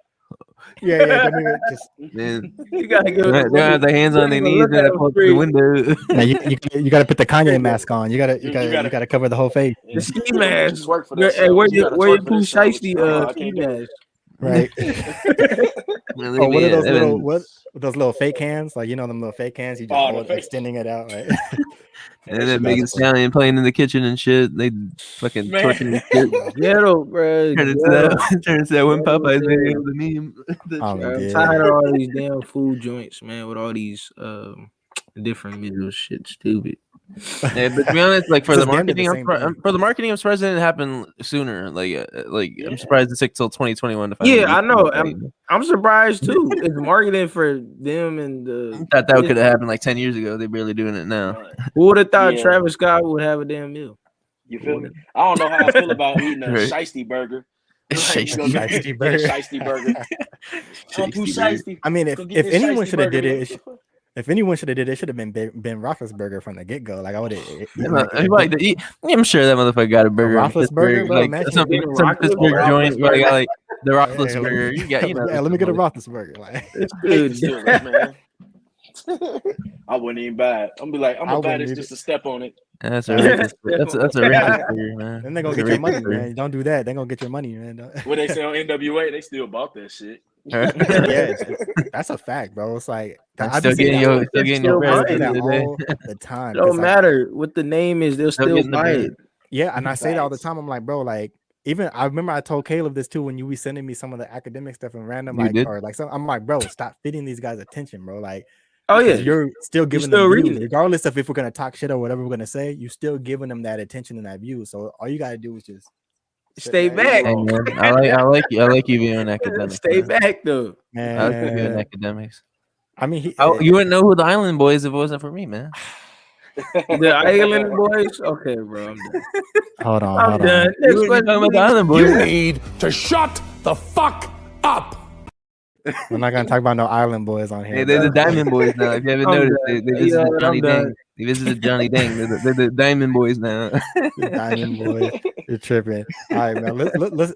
Yeah, don't even just. Man, You gotta give they it. don't have their hands on their knees and I pull through the window. Now you got to put the Kanye mask on. You got to cover the whole face, The ski you mask. just work for Hey, themselves. where You you gotta where you twerk for Pooh this sandwich. Shiesty I ski can't do it. mask? right? Man, Oh, what are those Evan, little those little fake hands? Like them little fake hands. You just Oh, the hold, fake- extending it out, right? And then Megan That's funny. Stallion playing in the kitchen and shit. They fucking Man. twerking and shit. Ghetto, bro. Turn into Ghetto. that, turn into that one Ghetto, Popeyes yeah. video, the meme. I'm I'm dead. tired of all these damn food joints, man, with all these different meals. Shit, stupid. Yeah, but to be honest, like for It's the just getting to marketing, the same thing. for the marketing, I'm surprised it didn't happen sooner. I'm surprised it took till 2021 to find. Yeah, I know. I'm surprised too. It's marketing for them and the. Thought that could have happened like 10 years ago. They're barely doing it now. Who would have thought Yeah. Travis Scott would have a damn meal? You feel me? I don't know how I feel about eating a Right. shiesty burger. Shiesty burger. Shiesty burger. Uncle Shiesty. I mean, Go get if this anyone shiesty should have did burger, it, if anyone should have did it, it should have been Ben Roethlisberger from the get go. Like I would have. I'm sure that motherfucker got a burger. in Roethlisberger, Pittsburgh, bro, like imagine some getting Pittsburgh Roethlisberger. joint, where they got like the Yeah, Roethlisberger. You got, yeah, let me get a Roethlisberger. Like I hate the Steelers, man. I wouldn't even buy it. I'm gonna be like, I'm I gonna buy wouldn't this either. just to step on it. That's a racist. That's a racist burger, man. then they're gonna That's get a your money, racist burger. man. Don't do that. They're gonna get your money, man. What they say on NWA, they still bought that shit. Yeah, that's a fact, bro. It's like I'm I still be seeing getting that still getting your Still bread buying at the that end of the day. all the time. It don't 'cause, like, matter what the name is, they'll Still still getting the buy bread. it. yeah, and I say that all the Facts. time. I'm like, bro, like even I remember I told Caleb this too when you be sending me some of the academic stuff and random You did? or like so I'm like, bro, stop feeding these guys attention, bro. Like Oh yeah, you're still giving still them reading views, it. regardless of if we're gonna talk shit or whatever we're gonna say. You still giving them that attention and that view. So all you gotta do is just Stay sit back. Hey, man, I like you viewing academics. Stay man. back though. I like you viewing Man, academics. I mean, You wouldn't know who the Island Boys if it wasn't for me, man. The Island Boys. Okay, bro, I'm done. hold on, I'm hold done. on. Next You wouldn't be talking about the question. Island You Boys. need to shut the fuck up. We're not gonna talk about no Island Boys on here. Hey, they're the bro. Diamond Boys now. If you haven't I'm noticed, done. they You visited know what? Johnny I'm done. Dang. They visited Johnny Dang. They're the Diamond Boys now. The Diamond Boys, you're tripping. All right, man. Let's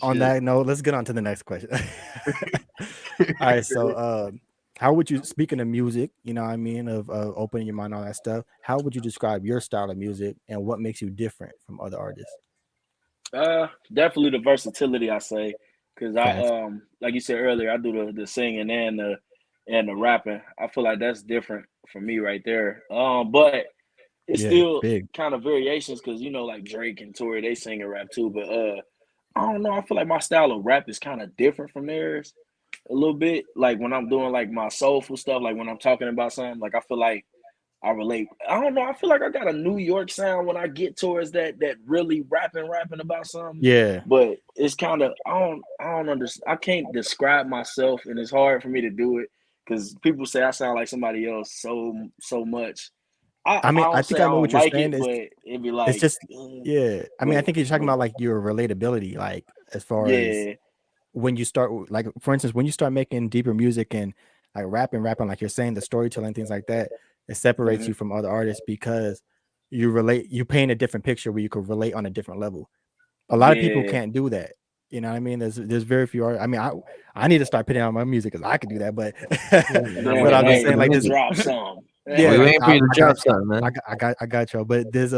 on that note, let's get on to the next question. All right, so how would you, speaking of music, you know what I mean, of opening your mind, all that stuff, how would you describe your style of music and what makes you different from other artists? Definitely the versatility, I say, because Facts. like you said earlier, I do the singing and the rapping. I feel like that's different for me right there. But it's Yeah, still big. kind of variations because like Drake and Tory, they sing and rap too. But I don't know. I feel like my style of rap is kind of different from theirs a little bit. Like when I'm doing like my soulful stuff, like when I'm talking about something, like I feel like I relate. I don't know. I feel like I got a New York sound when I get towards that really rapping about something. Yeah. But it's kind of I don't understand. I can't describe myself, and it's hard for me to do it because people say I sound like somebody else so much. I mean, I don't think say I I know don't what you're like saying. it, but it'd be It's like, just, yeah. I mean, I think you're talking about like your relatability, like as far as yeah, when you start, like for instance, when you start making deeper music and like rapping, like you're saying, the storytelling, things like that, it separates you from other artists because you paint a different picture where you could relate on a different level. A lot of people yeah, can't do that. You know what I mean? There's very few artists. I mean, I need to start putting out my music because I could do that, but but I'm just hey, saying, like this. drop some. Yeah, We like, waiting for you to I drop got you. something, man. I got you. But there's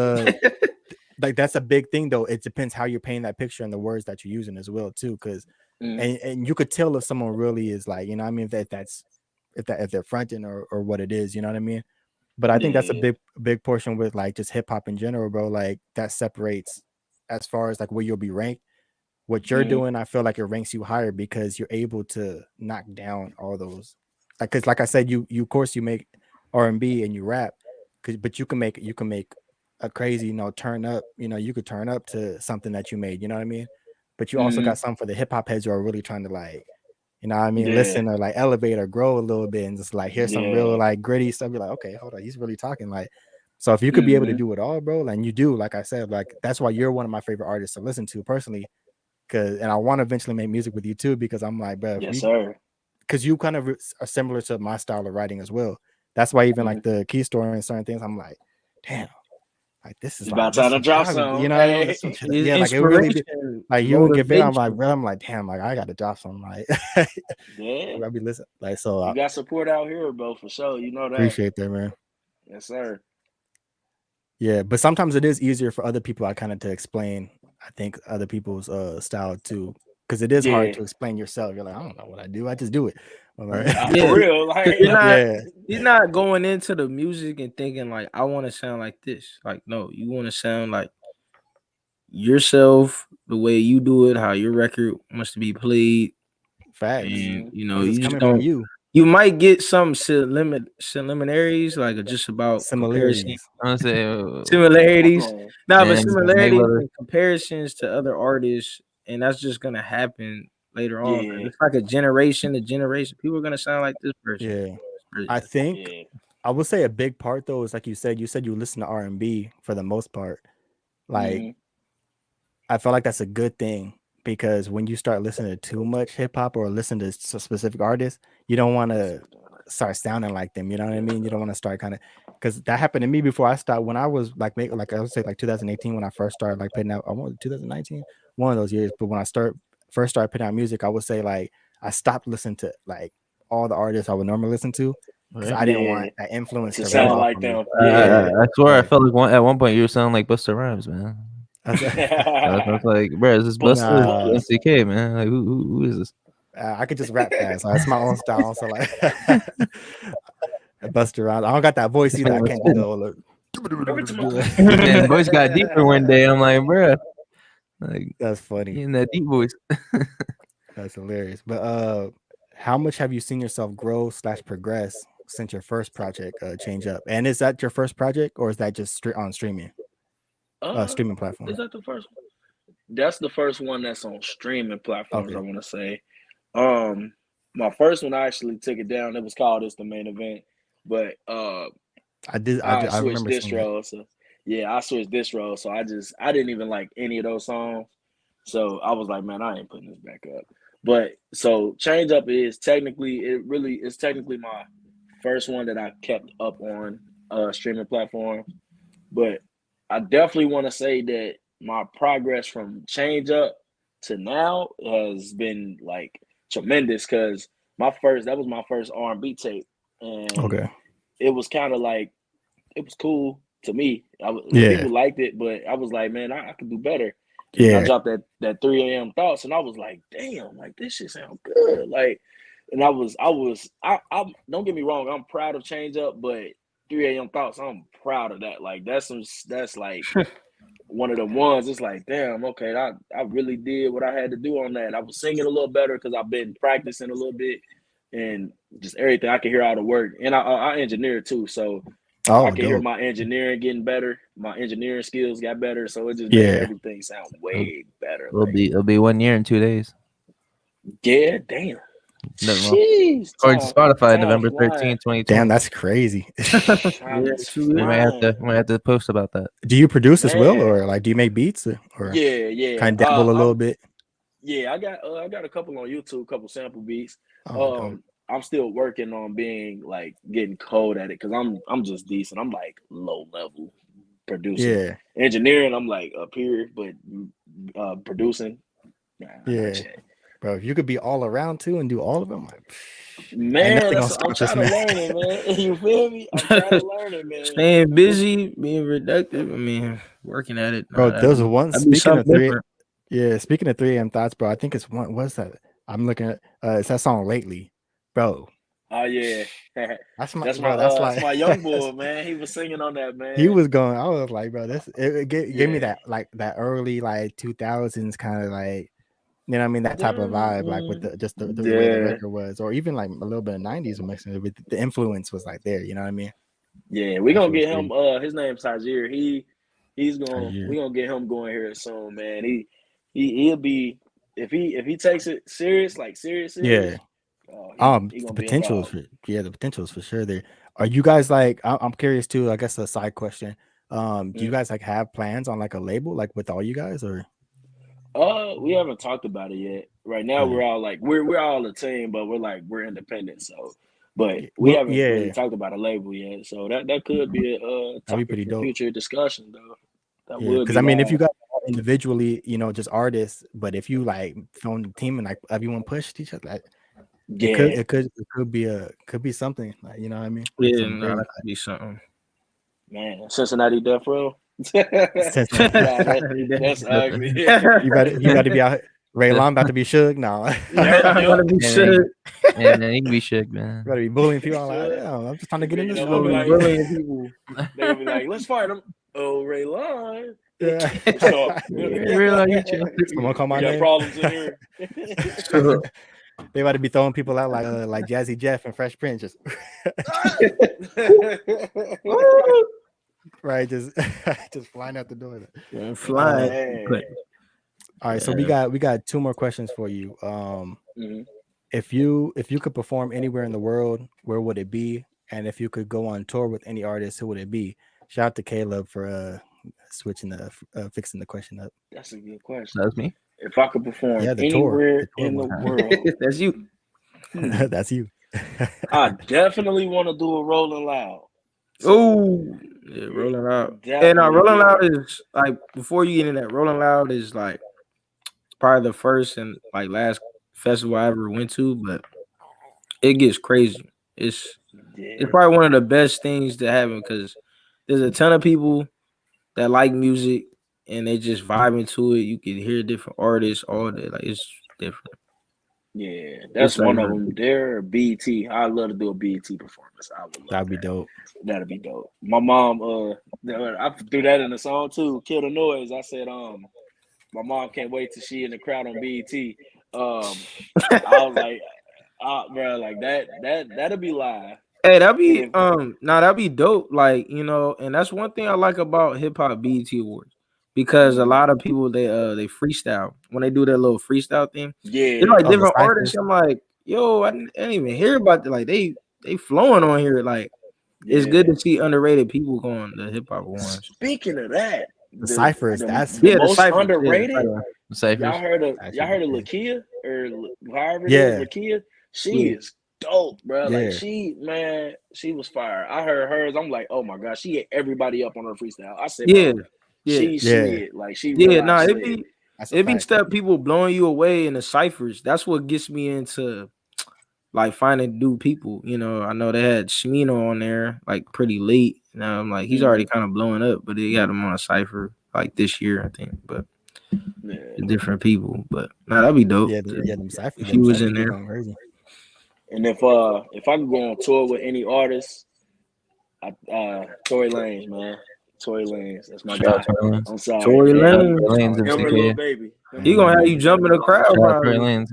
like that's a big thing though. It depends how you're painting that picture and the words that you're using as well too, because and you could tell if someone really is like, you know what I mean, if they're fronting or what it is, you know what I mean. But I think that's a Yeah, big portion with like just hip hop in general, bro. Like that separates as far as like where you'll be ranked. What you're doing, I feel like it ranks you higher because you're able to knock down all those. Like, cause like I said, you of course you make R&B and you rap, but you can make a crazy, turn up. You could turn up to something that you made. You know what I mean? But you also got some for the hip hop heads who are really trying to like, you know what I mean, yeah, listen or like elevate or grow a little bit and just like hear some real yeah. like gritty stuff. You're like, okay, hold on, he's really talking like. So if you could be able to do it all, bro, and you do, like I said, like that's why you're one of my favorite artists to listen to personally. And I want to eventually make music with you too, because I'm like, bro, Yes, sir. because you kind of are similar to my style of writing as well. That's why even like the key story and certain things, I'm like, damn, like this is It's like about time to some drop shit some. you know what I mean? Hey. Yeah, like it really be Inspiration, like you don't give in. motivation. I'm like, damn, like I got to drop something. Like Yeah, I be listening, like so. I you got support out here, bro, for sure. You know that. appreciate that, man. Yes, sir. Yeah, but sometimes it is easier for other people. I kind of to explain. I think other people's style too, because it is hard Yeah, to explain yourself. You're like, I don't know what I do. I just do it. All right. Yeah, for real. 'cause Like, Yeah. you're not going into the music and thinking like I want to sound like this. Like no, you want to sound like yourself, the way you do it, how your record wants to be played, Facts. and Because it's you just coming from don't. you. You might get some similarities, like just about comparison, Similarities. I'm gonna say, similarities. yeah, Nah, but and similarities Mayweather. and comparisons to other artists, and that's just gonna happen later on. 'Cause yeah, it's like a generation to generation. People are gonna sound like this person. Yeah. This I person. think yeah, I would say a big part though is like you said you listen to R&B for the most part. Like I feel like that's a good thing because when you start listening to too much hip hop or listen to specific artists, you don't want to start sounding like them. You know what I mean? You don't want to start kind of because that happened to me before I started when I was like like I would say like 2018 when I first started like putting out. I want 2019, one of those years. But when I first started putting out music, I would say like I stopped listening to like all the artists I would normally listen to because I didn't want that influence to to rub sound off like on me. them. Yeah. I swear, I Like, felt like at one point you were sounding like Busta Rhymes, man. I was like, bro, is this Busta? Nah. NCK, man. Like, who is this? I could just rap fast. So that's my own style. So like Buster Rhymes. I don't got that voice This either. man I was can't do the spitting. whole Man, voice got deeper one day. I'm like, bro, like That's funny. in that deep voice. That's hilarious. But how much have you seen yourself grow / progress since your first project Change Up? And is that your first project or is that just straight on streaming Is platform? that the first one? That's the first one that's on streaming platforms, Okay. I want to say. My first one, I actually took it down. It was called It's the Main Event. But I switched remember seeing that. distro. So yeah, I switched distro. So I didn't even like any of those songs. So I was like, man, I ain't putting this back up. But so Change Up is technically my first one that I kept up on streaming platforms. But I definitely want to say that my progress from Change Up to now has been like tremendous because that was my first R&B tape, and Okay. it was kind of like it was cool to me. People liked it, but I was like, man, I could do better. And I dropped that 3 a.m. thoughts, and I was like, damn, like this shit sound good. Like, and I don't get me wrong, I'm proud of Change Up, but 3 a.m. thoughts, I'm proud of that. Like that's like one of the ones. It's like, damn, okay, I really did what I had to do on that. I was singing a little better because I've been practicing a little bit, and just everything. I can hear all the work, and I engineer too, so I can hear my engineering getting better. My engineering skills got better, so it just made everything sound way better. It'll be 1 year and 2 days. Yeah, damn. Jeez, according to Spotify, November 13th, 2020. Damn, that's crazy. We might have to post about that. Do you produce as well, or like do you make beats, or yeah, kind of dabble a little bit? Yeah, I got a couple on YouTube, a couple sample beats. I'm still working on getting cold at it because I'm just decent. I'm like low level producing. Yeah, engineering, I'm like up here, but producing, bro. If you could be all around too and do all of them, like, man, I'm trying to learn it, man. You feel me? I'm trying to learn it, man. Staying busy, being productive. I mean, working at it, bro. There's one speaking of 3. Yeah, speaking of 3 a.m. thoughts, bro. I think it's one. What's that? I'm looking at. It's that song Lately, bro. Oh yeah, that's my young boy, man. He was singing on that, man. He was going. I was like, bro, it gave me that that early 2000s kind of like, you know what I mean, that type of vibe, like with the way the record was, or even like a little bit of 90s mixing it with the influence was like there. You know what I mean? Yeah, we're gonna get him. His name's Tajir. He's gonna we're gonna get him going here soon, man. He'll be if he takes it serious, like serious. Yeah. The potential is for sure there. Are you guys like? I'm curious too. I guess a side question. Do you guys like have plans on like a label, like with all you guys, or? We haven't talked about it yet. Right now, we're all like we're all a team, but we're independent. So, but we haven't really talked about a label yet. So that could be a topic for future discussion, though. That would because I mean, if you guys are individually, just artists, but if you like phone the team and like everyone pushed each other, like, it could be something, like, you know what I mean? Yeah, that could be something. Man, Cincinnati Death Row. That's ugly. You better be out. Raylon about to be shook now. About to be shook. Yeah, man, he can be shook, man. You better be bullying people. I'm just trying to get in this. Bullying people. They're gonna be like, let's fight him. Oh, Raylon. Yeah. Someone call my name. Problems in here. They about to be throwing people out like Jazzy Jeff and Fresh Prince, just right, just flying out the door. Flying. All right, so we got 2 more questions for you. If you could perform anywhere in the world, where would it be? And if you could go on tour with any artist, who would it be? Shout out to Caleb for fixing the question up. That's a good question. That's me. If I could perform anywhere in the world, that's you. That's you. I definitely want to do a Rolling Loud. Oh, yeah, Rolling Loud. And Rolling Loud is like, before you get into that, Rolling Loud is like probably the first and like last festival I ever went to, but it gets crazy. It's probably one of the best things to happen because there's a ton of people that like music and they just vibe into it. You can hear different artists all day. Like, it's different. Yeah, that's one of them. There, BET. I'd love to do a BET performance. That'd be dope. That'd be dope. My mom, I threw that in the song too. Kill the Noise. I said, my mom can't wait till she in the crowd on BET. I was like, bro, like that'll be live. Hey, that'd be that'd be dope. Like, and that's one thing I like about hip hop BET Awards. Because a lot of people they freestyle when they do their little freestyle thing. Yeah, they're like different artists. I'm like, yo, I didn't even hear about that. Like they flowing on here. Like it's good to see underrated people going to hip hop ones. Speaking of that, The ciphers. That's the the most ciphers, underrated. The ciphers. Y'all heard of Actually, Lakia or however it Yeah. is, Lakia? She is dope, bro. Yeah. Like she was fire. I heard hers. I'm like, oh my god, she hit everybody up on her freestyle. I said, Yeah. bro, Yeah. she Yeah. slid. Like she Yeah, real nah, life it slid. be That's a it be fact. stuff people blowing you away in the ciphers. That's what gets me into like finding new people. You know, I know they had Shmino on there like pretty late. Now I'm like, he's already kind of blowing up, but they got him on a cipher like this year, I think. But different people. But nah, that'd be dope. Yeah, them ciphers. If he was in there. Crazy. And if I could go on tour with any artist, Tory Lanez, man. Tory Lanez, that's my guy. I'm sorry. Tory Lanez. Him or Lil Baby. He gonna have you jump in the crowd. I'm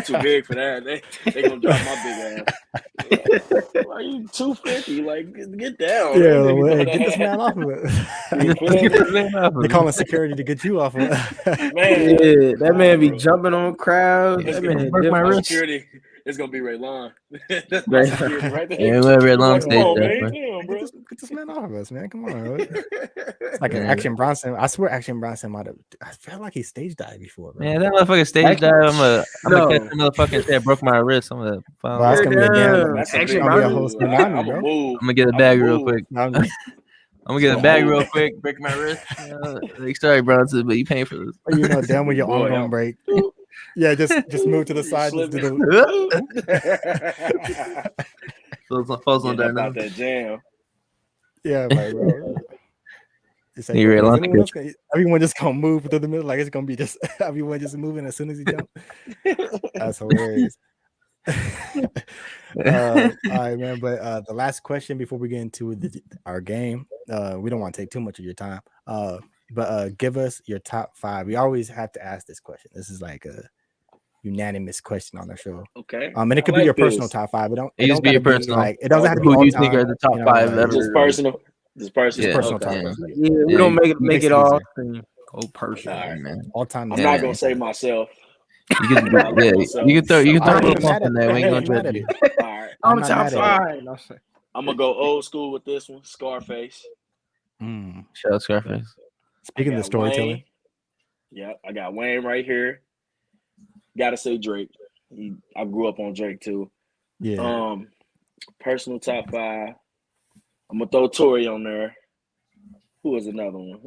too big for that. They gonna drop my big ass. Why you 250? Like, get down. Yeah, well, get this man off of it. They calling security to get you off of it. Man, yeah, that man be jumping on crowds. That man break my wrist. Security. It's gonna be Ray Lon. That's my security right there. Yeah, Ray Lon stayed there, bro. Get this man off of us, man. Come on, bro. It's like an Action Bronson. I swear, Action Bronson might have. I felt like he stage dived before, bro. Man, that motherfucking stage dive. I'm gonna catch the motherfucking shit. Broke my wrist. I'm gonna. Well, that's gonna be a damn. That's Action gonna be a whole tsunami, bro. I'm gonna get a bag real quick. I'm gonna get a bag real quick. Break my wrist. Like, sorry, Bronson, but you paying for this. You know, damn when your arm gonna break. Yeah, just move to the side. Just do So it falls on there now. That jam. Yeah, bro. It's like, everyone just gonna move through the middle, like it's gonna be just everyone just moving as soon as you jump. That's hilarious. All right, man. But the last question before we get into our game, we don't want to take too much of your time. But give us your top 5. We always have to ask this question. This is like a unanimous question on the show. Okay. And it could be your personal top 5. It don't be your personal. Like it doesn't have to be who all you time, think are the top 5 ever. Just personal. Just personal. Just personal okay. top 5. Yeah, we don't make it all go personal. All right, man. All time. I'm not gonna say myself. You can throw a little something in there. We ain't gonna try to. All right. I'm top 5. I'm gonna go old school with this one. Scarface. Shout out Scarface. Speaking of the storytelling. Yeah, I got Wayne right here. Gotta say Drake. I grew up on Drake too. Yeah. Personal top 5. I'm gonna throw Tory on there. Who was another one?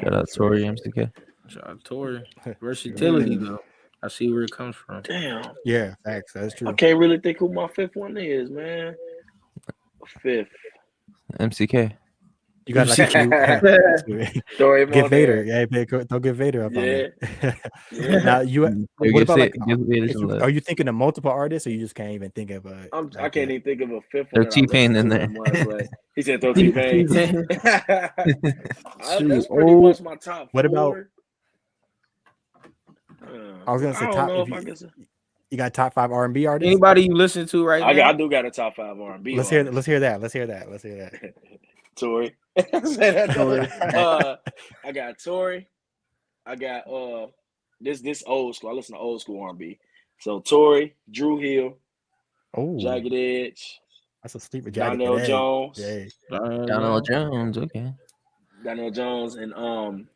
Shout out Tory, MCK. Shout out Tory. Versatility though. I see where it comes from. Damn. Yeah, facts. That's true. I can't really think who my 5th one is, man. 5th. MCK. You got like get Vader. Yeah, don't get Vader up on it. Yeah. Now what about like, are you thinking of multiple artists, or you just can't even think of a? I can't even think of a 5th one. Throw T-Pain in there. He said throw T-Pain. That's pretty much my top 4. What about? I was gonna say top. You got top 5 R&B artists. Anybody you listen to right now? I do got a top 5 R&B. Let's hear that. Tory. I got Tory. I got this old school. I listen to old school R&B. So Tory, Drew Hill, Jagged Edge. That's a sleeper. Donnell Jones. Yeah. Donnell Jones. Okay. Donnell Jones and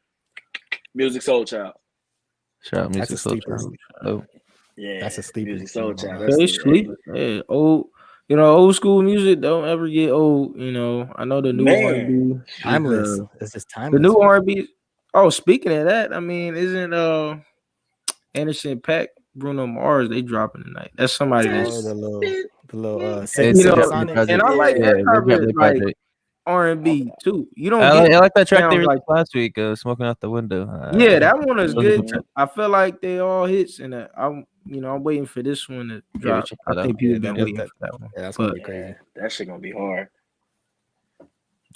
Music Soul Child. Shout out Music Soul Child. Oh. Yeah, that's a sleeper. Music Soul Child. They sleep. Yeah, old school music don't ever get old. You know, I know the new R&B. Timeless. It's just timeless. The new R&B. Oh, speaking of that, I mean, isn't Anderson .Paak, Bruno Mars? They dropping tonight. That's somebody that's the little and I like that like R&B too. You don't. I like that track they released last week, "Smoking Out the Window." Yeah, that one is good. I feel like they all hits, and I'm waiting for this one to drop. I think people been waiting for that one. Yeah, that's gonna be crazy. That shit gonna be hard.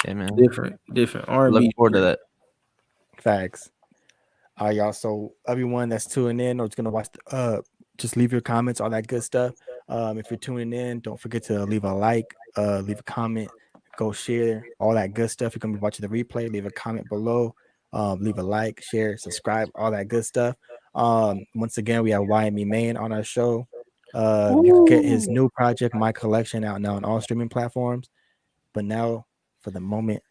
Yeah, man. Different R&B. Looking forward to that. Facts. All right, y'all. So everyone that's tuning in or is gonna watch, just leave your comments, all that good stuff. If you're tuning in, don't forget to leave a like, leave a comment. Go share all that good stuff. You're gonna be watching the replay. Leave a comment below. Leave a like, share, subscribe, all that good stuff. Once again, we have YME Maine on our show. You can get his new project, My Collection, out now on all streaming platforms. But now, for the moment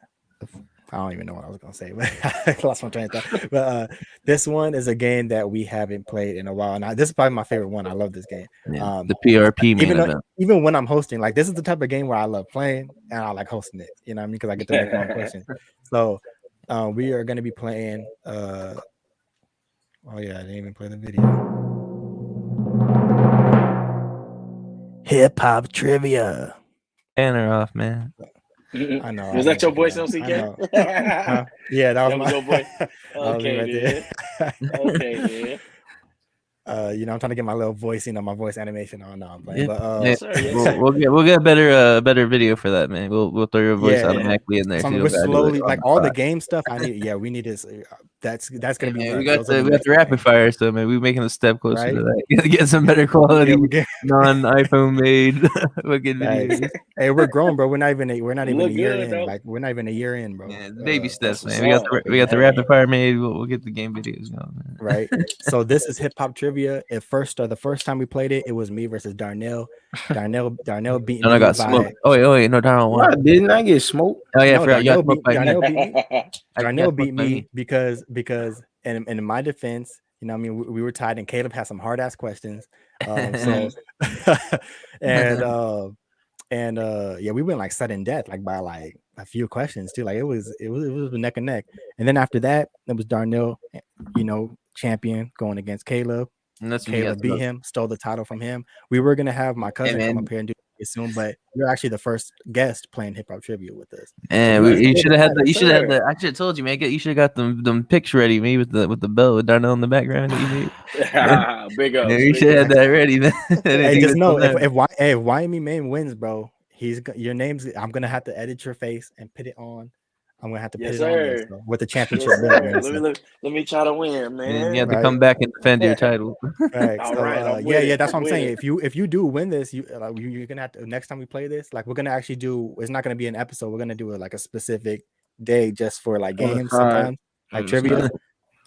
of I don't even know what I was gonna say, but I lost my train of thought. But this one is a game that we haven't played in a while. Now, this is probably my favorite one. I love this game. Yeah, the PRP main event. Even when I'm hosting, like this is the type of game where I love playing and I like hosting it. You know what I mean? Because I get to make my own questions. So we are going to be playing. Oh yeah, I didn't even play the video. Hip hop trivia. Banner off, man. I know. Was that your voice, LCK? Yeah, that was your voice. Okay, right there. Okay, man. You know, I'm trying to get my little voice, you know, my voice animation on now. Yeah. But we'll get a better video for that, man. We'll throw your voice automatically in there. So we're slowly like all the game stuff. I need. Yeah, we need this. That's gonna be. Man, we got the rapid fire, so man, we're making a step closer to that. Get some better quality, non-iPhone made fucking videos. Hey, we're grown, bro. We're not even a year in. Though. Like we're not even a year in, bro. Yeah, baby steps, man. We got the rapid fire made. We'll get the game videos going, man. Right. So this is hip hop trivia. The first time we played it, it was me versus Darnell. Darnell beat me. I got smoked. Oh wait, no, Darnell won. Why didn't I get smoked? Oh yeah, I forgot. Darnell beat me. Darnell beat me because in my defense, you know, I mean, we were tied, and Caleb had some hard ass questions. So yeah, we went like sudden death, like by like a few questions too. Like it was neck and neck. And then after that, it was Darnell, you know, champion going against Caleb. And that's Caleb beat him, stole the title from him. We were gonna have my cousin come up here and do it soon, but you're actually the first guest playing hip hop trivia with us. And you should have had the. You should have had the. I should have told you, man. You should have got them pics ready, me with the belt with Darnell in the background that you made. Big up. Yeah, you should have had that ready, man. Hey, just know if YME Maine wins, bro, your name's. I'm gonna have to edit your face and put it on. I'm gonna have to put it on there, so, with the championship. Let me try to win, man. You have to come back and defend your title. Right. So, yeah, that's what I'm saying. If you do win this, you're gonna have to, next time we play this, like we're gonna actually do. It's not gonna be an episode. We're gonna do it like a specific day just for like games sometimes, like trivia.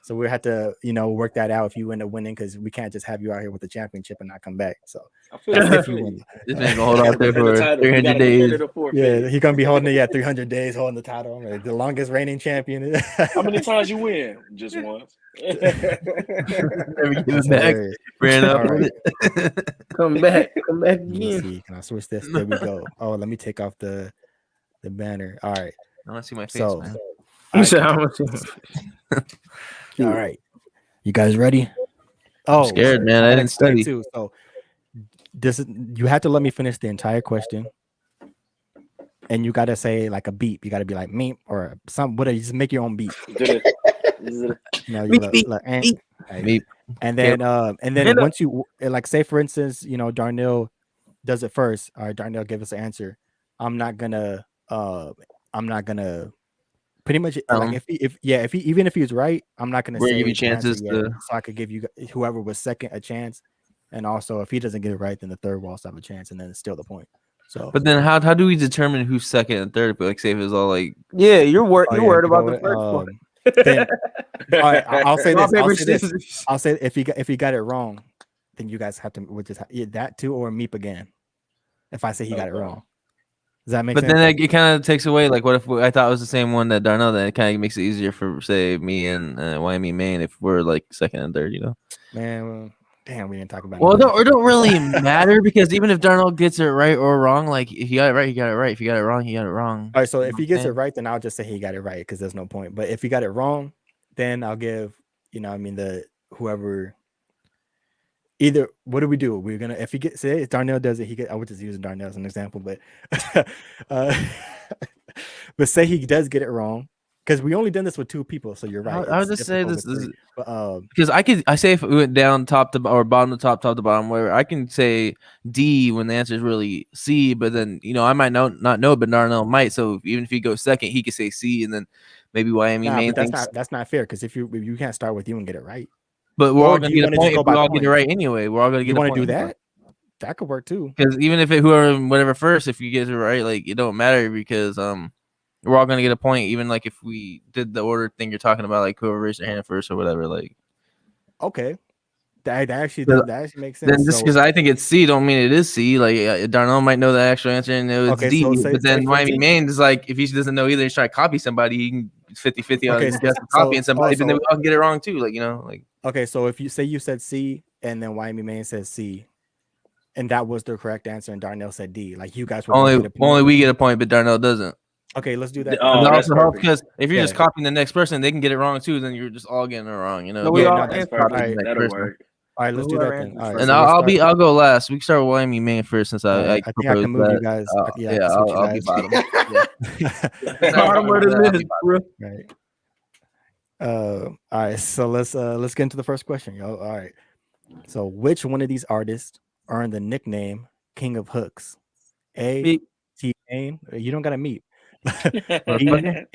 So we have to, you know, work that out if you end up winning, because we can't just have you out here with the championship and not come back. So if you win, this man gonna hold out there for 300 days. Yeah, he's gonna be holding it 300 days, holding the title. Like, the longest reigning champion. How many times you win? Just once. Ran up. Right. Come back again. again. Can I switch this? There we go. Oh, let me take off the banner. All right. I want to see my face, man. All right, you guys ready? Oh, I'm scared, man. I didn't study too. So you have to let me finish the entire question, and you gotta say like a beep. You gotta be like meep or some whatever. Just make your own beep. Meep. And then once you like, say for instance, you know, Darnell does it first. All right, Darnell, give us an answer. I'm not gonna pretty much like if he even if he's right, I'm not gonna say give you chances so I could give you whoever was second a chance, and also if he doesn't get it right, then the third will also have a chance, and then it's still the point. So, but then how do we determine who's second and third? But like, say if it's all like, yeah, you're worried about the first one. Then, all right, I'll say this. I'll say if he got it wrong, then you guys have to that too, or meep again. If I say he got it wrong. Does that make sense? But then it kind of takes away, like, what if I thought it was the same one that Darnell? Then it kind of makes it easier for, say, me and YME Maine if we're like second and third, you know? Man, well, damn, we didn't talk about. Well, it don't really matter, because even if Darnell gets it right or wrong, like if he got it right, he got it right. If he got it wrong, he got it wrong. All right, so if he gets it right, then I'll just say he got it right, because there's no point. But if he got it wrong, then I'll give, you know, I mean, the whoever. Either what do we do? We're gonna, if he gets, say if Darnell does it, I would just use Darnell as an example, but but say he does get it wrong, because we only done this with two people, so you're right. I would just say this is because I say if we went down top to or bottom to top to bottom, where I can say D when the answer is really C, but then, you know, I might not know, but Darnell might. So even if he goes second, he could say C, and then maybe YME Maine thinks that's not fair, because if you can't start with you and get it right. But we're all going to get a point if we all get it right anyway. We're all going to get a point. You want to do that? That could work too. Because even if whatever first, if you get it right, like, it don't matter, because we're all going to get a point, even like if we did the order thing you're talking about, like whoever raised their hand first or whatever. Like, okay, That actually makes sense. Then just because I think it's C, don't mean it is C. Like Darnell might know the actual answer and know it's D. But then YME Maine is like, if he doesn't know either, he's trying to copy somebody. He can 50-50 on guess copying somebody, but then we all can get it wrong too. Like okay. So if you say you said C and then YME Maine says C, and that was the correct answer, and Darnell said D, like you guys would only we get a point, but Darnell doesn't. Okay, let's do that. Oh, that's perfect. Because if you're just copying the next person, they can get it wrong too. Then you're just all getting it wrong. That's perfect. That'll work. All right, let's do that then. All right, and I'll go last. We can start with YME Maine first since I think I can move you guys. I'll be bottom. Bottom of the list, bro. Right. All right, so let's get into the first question, yo. All right. So which one of these artists earned the nickname King of Hooks? A, T-Pain. You don't gotta meet. B,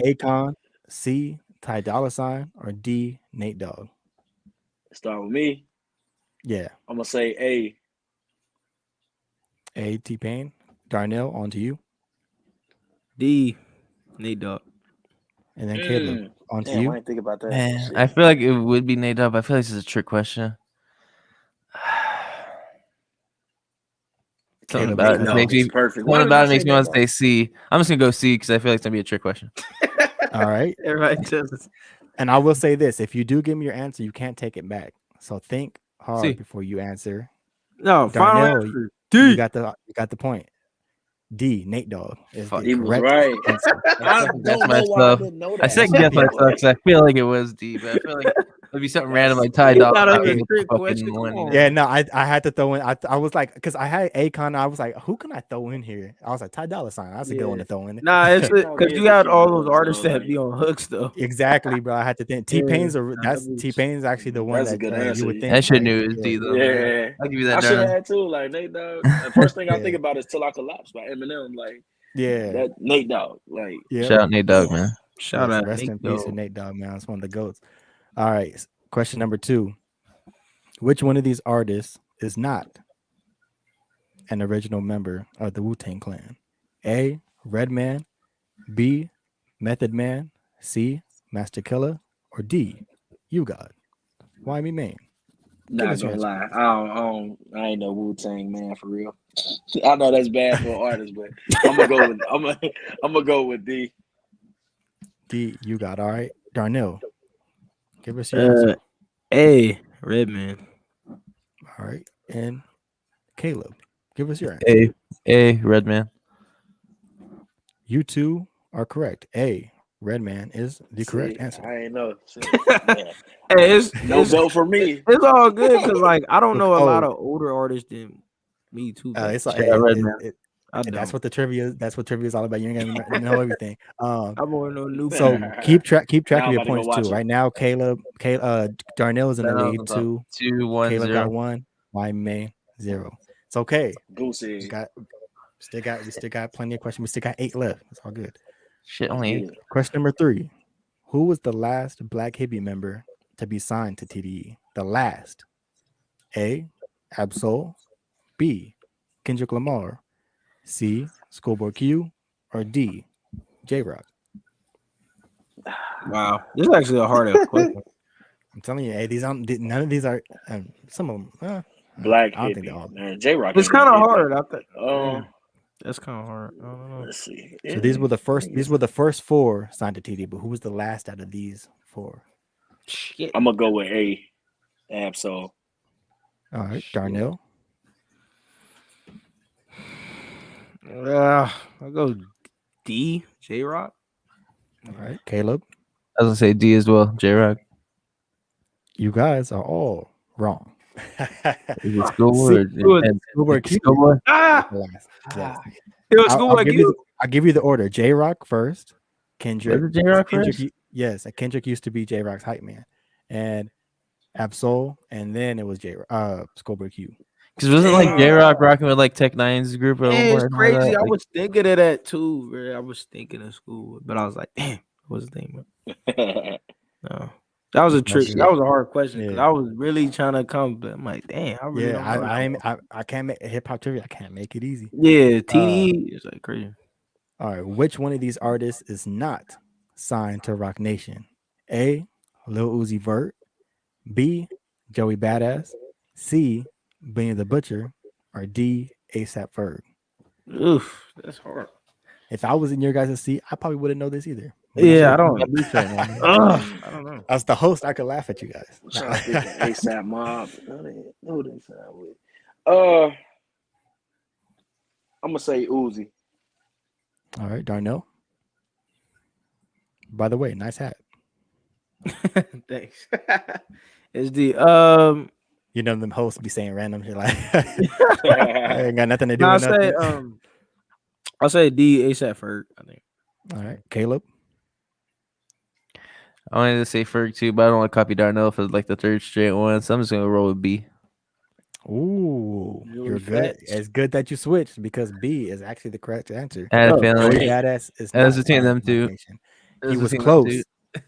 Akon. C, Ty Dolla $ign, or D, Nate Dogg. Start with me. Yeah. I'm gonna say A, T-Pain. Darnell, on to you. D, Nate Dogg. And then Caleb, on to you. I didn't think about that. Man, I feel like it would be Nate Dogg. I feel like this is a trick question. Something about it makes me perfect. Something about it makes me want to say C. I'm just gonna go C because I feel like it's gonna be a trick question. All right. And I will say this: if you do give me your answer, you can't take it back. So think hard before you answer. No, Darnell, final answer. You got the point. D, Nate Dogg is the correct right. That's myself. I said guess myself because I feel like it was D, but I feel like it'd be something random like Ty Dolla $ign. Yeah, no, I had to throw in. I was like, because I had Akon. I was like, who can I throw in here? I was like, Ty Dolla $ign. That's a good one to throw in. Nah, it's because you got all those artists that be on hooks though. Exactly, bro. I had to think. T-Pain's T-Pain's actually the one that you would think. That shit knew it was D though. Yeah, I'll give you that. I should have had too. Like Nate Dogg. The first thing I think about is "Till I Collapse" by Eminem. Like. Yeah, that Nate Dogg, like shout out Nate Dogg, man. Shout out, rest in peace to Nate Dogg, man. It's one of the goats. All right, question number 2: which one of these artists is not an original member of the Wu-Tang Clan? A, Redman. B, Method Man. C, Master Killer, or D, You God? YME Maine. Not gonna lie, I ain't no Wu-Tang man for real. I know that's bad for an artist, but I'm gonna go with D. D, You God. All right, Darnell, give us your answer. A, Redman. All right, and Caleb, give us your answer. A, Redman. You two are correct. A, Redman is the correct answer. I ain't know. Hey, it's vote for me. It's all good because like I don't know a lot of older artists than me too. It's like that's what the trivia. That's what trivia is all about. You ain't gonna know everything. I'm on no new. So keep track of your points too. Right now, Darnell is in the lead. 2-1. Caleb got 1. YME Maine 0. It's okay. Goosey. We still got plenty of questions. We still got 8 left. It's all good. Shit, only 8. Question number 3: who was the last Black Hippie member to be signed to TDE? The last. A, Absol. B, Kendrick Lamar. C, Schoolboy Q, or D, J-Rock? Wow, this is actually a hard question. I'm telling you, hey, none of these are. Some of them Black. I don't think they're all. J-Rock. It's kind of hard. I think. That's kind of hard. I don't know. Let's see. So these were the first 4 signed to TDE, but who was the last out of these 4? Shit. I'm gonna go with A, Absol. All right, Darnell. I'll go D, J-Rock. All right, Caleb. I was gonna say D as well, J-Rock. You guys are all wrong. Is it Schoolboy? Schoolboy Q. I'll give you the order. J-Rock first. Kendrick. J-Rock first? Yes, Kendrick used to be J-Rock's hype man, and Absol, and then it was Schoolboy Q. Because wasn't like J-Rock rocking with like Tech Nine's group? It's crazy. I was thinking of that too, bro. I was thinking of school, but I was like, damn, what's the thing? No, that was a trick. That was a hard question because I was really trying to come, but I'm like, damn, I really don't know. I can't make hip hop trivia. I can't make it easy. Yeah, TDE is like crazy. All right, which one of these artists is not signed to Rock Nation? A, Lil Uzi Vert. B, Joey Badass. C. Benny the Butcher, or D. ASAP Ferg? Oof, that's hard. If I was in your guys' seat, I probably wouldn't know this either. Yeah, I don't. Ugh, I don't know. as the host, I could laugh at you guys. I'm trying to think of ASAP Mob. Who they sound with? I'm gonna say Uzi. All right, Darnell. By the way, nice hat. Thanks. SD. You know them hosts be saying random shit like I ain't got nothing to do with nothing. I'll say D ASAP Ferg, I think. All right, Caleb. I wanted to say Ferg too, but I don't want to copy Darnell for like the third straight one, so I'm just gonna roll with B. Ooh, you're good. It's good that you switched because B is actually the correct answer. I had a feeling. Badass is That was not between part them of two. Roc Nation. He was close.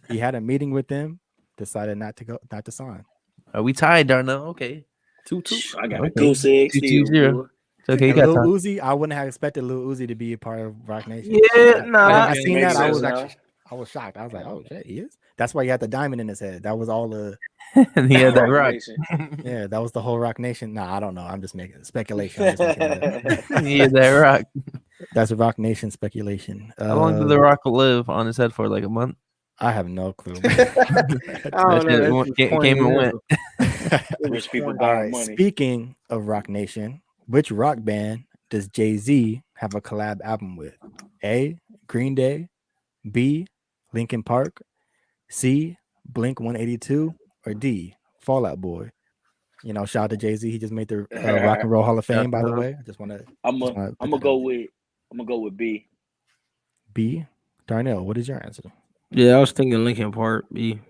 He had a meeting with them, decided not to sign. Are we tied, Darnell? Okay. 2-2. I got a 2-6. 2-0. It's okay, you And got Lil time. Uzi, I wouldn't have expected Lil Uzi to be a part of Roc Nation. Yeah, nah. I seen that. Makes sense I was shocked. I was like, oh shit, he is. That's why he had the diamond in his head. That was all the And he had that rock. Nation. yeah, that was the whole Roc Nation. Nah, I don't know. I'm just making speculation. I'm just making it up. He had that rock. That's a Roc Nation speculation. How long did the rock live on his head for? Like a month? I have no clue. Came and went. Rich people All buying right. money. Speaking of Roc Nation, which rock band does Jay-Z have a collab album with? A. Green Day, B. Linkin Park, C. Blink 182, or D. Fall Out Boy? You know, shout out to Jay-Z. He just made the Rock and Roll Hall of Fame, by the way. I just want to. I'm gonna go with B. B. Darnell, what is your answer? Yeah, I was thinking Linkin Park. B.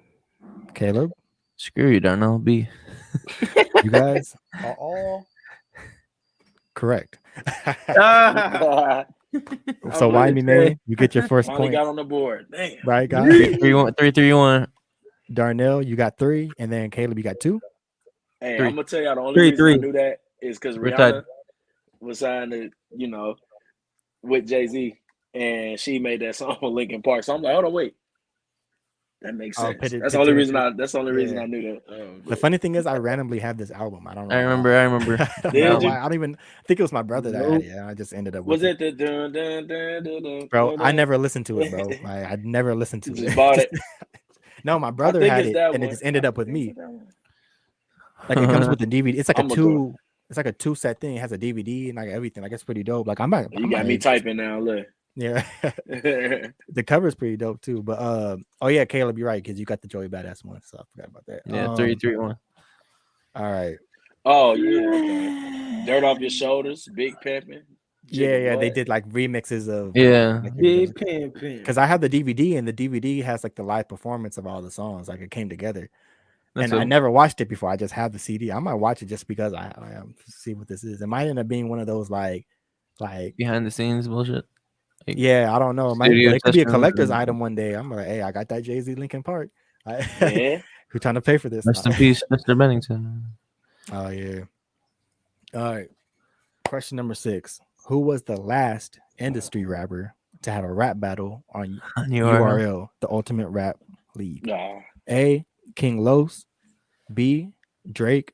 Caleb, Screw you, Darnell. B. you guys are all correct. So YME Maine, you get your first Finally point. got on the board. Damn. Right, guys? 3-3-1. Darnell, you got 3, and then Caleb, you got 2. Hey, 3. I'm gonna tell y'all the only reason 3-3. I knew that is because We're tied. Rihanna was signed to, with Jay-Z, and she made that song with Linkin Park. So I'm like, hold on, wait. That makes sense. That's the only reason I knew that. The funny thing is, I randomly have this album. I don't know. I remember. I don't know why. I don't even think it was my brother that had it. And I just ended up with Was it the dun, dun, dun, dun, dun, bro? dun, I never listened to it, bro. I never listened to just it. bought it. No, my brother think had it's it, that and it one. just ended up with me. It's that one. Like it comes with the DVD. It's like I'ma a two. It's like a 2-set thing. It has a DVD and like everything. Like it's pretty dope. Like You got me typing now. Look. Yeah, the cover is pretty dope too. But oh yeah, Caleb, you're right because you got the Joey Badass one, so I forgot about that. Yeah, 3-3-1. All right. Oh yeah, okay. Dirt Off Your Shoulders, Big Pimpin'. Yeah, they did like remixes of Big Pimpin'. Because I have the DVD and the DVD has like the live performance of all the songs, like it came together. That's I never watched it before. I just have the CD. I might watch it just because I see what this is. It might end up being one of those like behind the scenes bullshit. Like, yeah, I don't know. It could be a collector's item one day. I'm like, hey, I got that Jay-Z Linkin Park. Yeah. Who's trying to pay for this? Rest in peace, Mr. Bennington. Oh yeah. All right. Question number 6. Who was the last industry rapper to have a rap battle on URL, the Ultimate Rap League? Nah. A. King Los, B. Drake,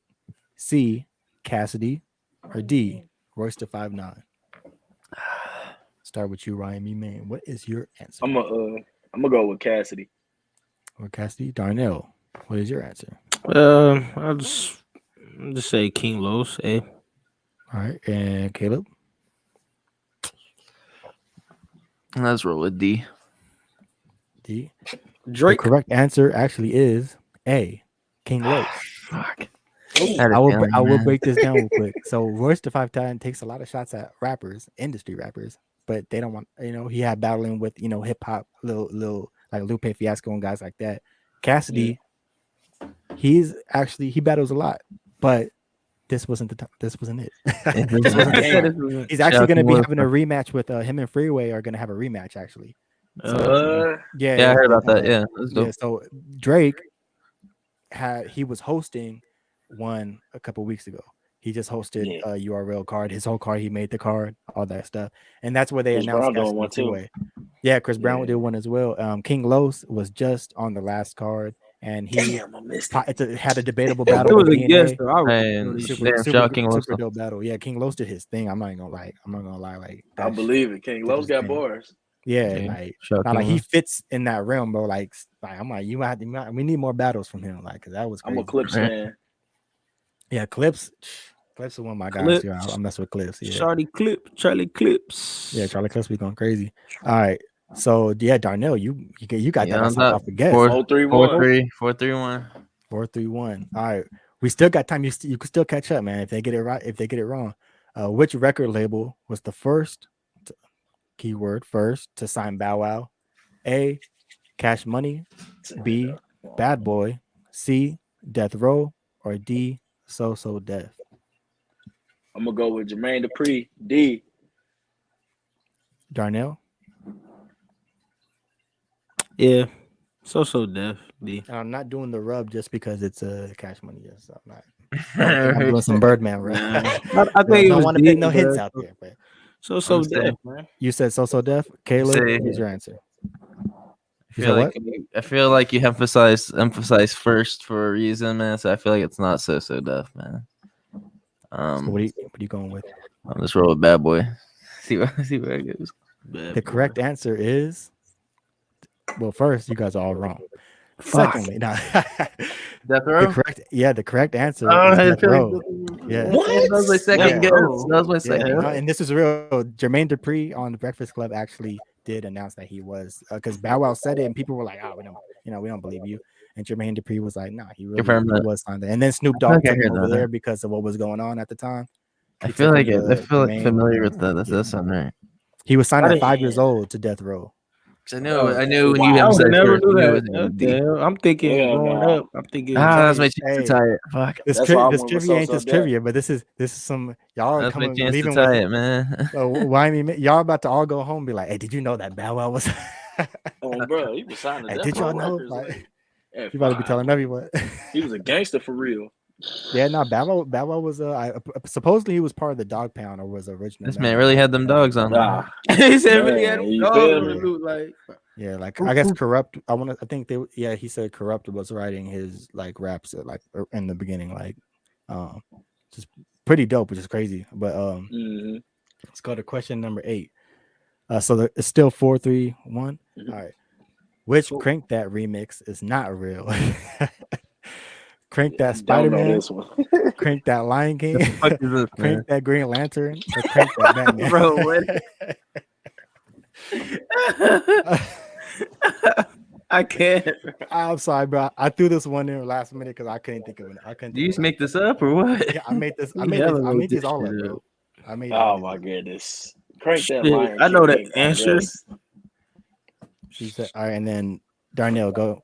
C. Cassidy, or D. Royce da 5'9"? Start with you, YME Maine. What is your answer? I'm gonna go with Cassidy. Or Cassidy? Darnell, what is your answer? I'll just say King Los. A. All right, and Caleb? Let's roll with D. D. Drake. The correct answer actually is A. King Los. Fuck. I will break this down real quick. So Royce da 5'9" takes a lot of shots at rappers, industry rappers, but they don't want, he had battling with, hip hop, little like Lupe Fiasco and guys like that. Cassidy, he battles a lot, but this wasn't it. This wasn't it. He's actually going to be having a rematch with him and Freeway are going to have a rematch actually. So, yeah, I heard about that. Yeah, that's dope. Yeah. So Drake he was hosting one a couple weeks ago. He just hosted a URL card. His whole card, he made the card, all that stuff, and that's where they announced Brown one too. Yeah, Chris Brown did one as well. King Los was just on the last card, and he Damn, I missed had a debatable It battle was with a guess DNA. though. I And really damn, shout out King Los. Super dope battle. Yeah, King Los did his thing. I'm not even gonna lie. I'm not gonna lie. Like I that believe it. King did Los his got thing. bars. Yeah, Yeah, like, shout out nah, like King he Los. fits in that realm, bro. Like I'm like, we need more battles from him, like, cause that was I'm crazy. a Clips fan. Yeah, Clips is one of my guys. Clips. Too. I mess with Clips. Yeah, Charlie Clips. yeah, Charlie Clips be going crazy. All right, so yeah, Darnell, you got Yeah, that I'm off a guess. 4-3-1. 4-3-1. 4-3-1. All right, we still got time. You can still catch up, man. If they get it right, if they get it wrong, which record label was the first? Keyword first to sign Bow Wow? A, Cash Money. B, Bad Boy. C, Death Row. Or D, So Def. I'm gonna go with Jermaine Dupri. D. Darnell. Yeah. So Def. D. And I'm not doing the rub just because it's a Cash Money. Yes, I'm not. I'm doing some Birdman rub. I think it don't was want to D, put no hints bro. out there. But So Def, man. you said So Def. Caleb, Say- who's your answer? I feel like you emphasize first for a reason, man. So I feel like it's not so Def, man. So what are you going with? I'm just roll with Bad Boy. See where it goes. The correct answer is, well, first, you guys are all wrong. Fuck. Secondly, no. Death Row. The correct answer Oh, is I Death feel Row. like Yeah. What? That was my second guess. That was my Yeah, second. no, and this is real. Jermaine Dupri on the Breakfast Club actually did announce that he was, because Bow Wow said it, and people were like, "Oh, we don't believe you." And Jermaine Dupri was like, "Nah, he really was on there." And then Snoop Dogg took him over there because of what was going on at the time. I feel like familiar with that. That's one, right? He was signed at 5 years old to Death Row. I knew when you I emphasized never first, knew I knew it that. was gonna What be the D. hell? I'm thinking Hell growing no. up. I'm thinking. That's my chance to Hey. tie it. Fuck. This, That's why I went this with trivia ain't So just Def. trivia, but this is some y'all are That's my coming chance to leaving tie with it, man. YME Maine, y'all about to all go home and be like, "Hey, did you know that Bow Wow was?" Oh, bro, he was signed to Hey, Death did y'all Row know? Records. Like, At you about to be 5. telling everyone. He was a gangster for real. Yeah, no, Bow Wow was supposedly he was part of the Dog Pound or was original. This man really had them dogs on him. Nah, He said really man, had you dogs feel on the me? loot, like. Yeah, like I guess Corrupt. I think he said Corrupt was writing his like raps like in the beginning, like just pretty dope, which is crazy. But Mhm. let's go to question number 8. So it's still 4-3-1. Mhm. All right. Which Crank That remix is not real? Crank That Don't know Spider-Man, this one. Crank That Lion King, What the fuck is this, man? Crank That Green Lantern, or Crank That Batman. Bro, what? I can't. I'm sorry, bro. I threw this one in last minute because I couldn't think of it. Do you just make this up or what? Yeah, I made this. I You made never this. I made made these all up, this bro. I made. Oh my goodness. Crank that Shit, Lion I know King, that I answer. guess. She said, all right, and then Darnell, go.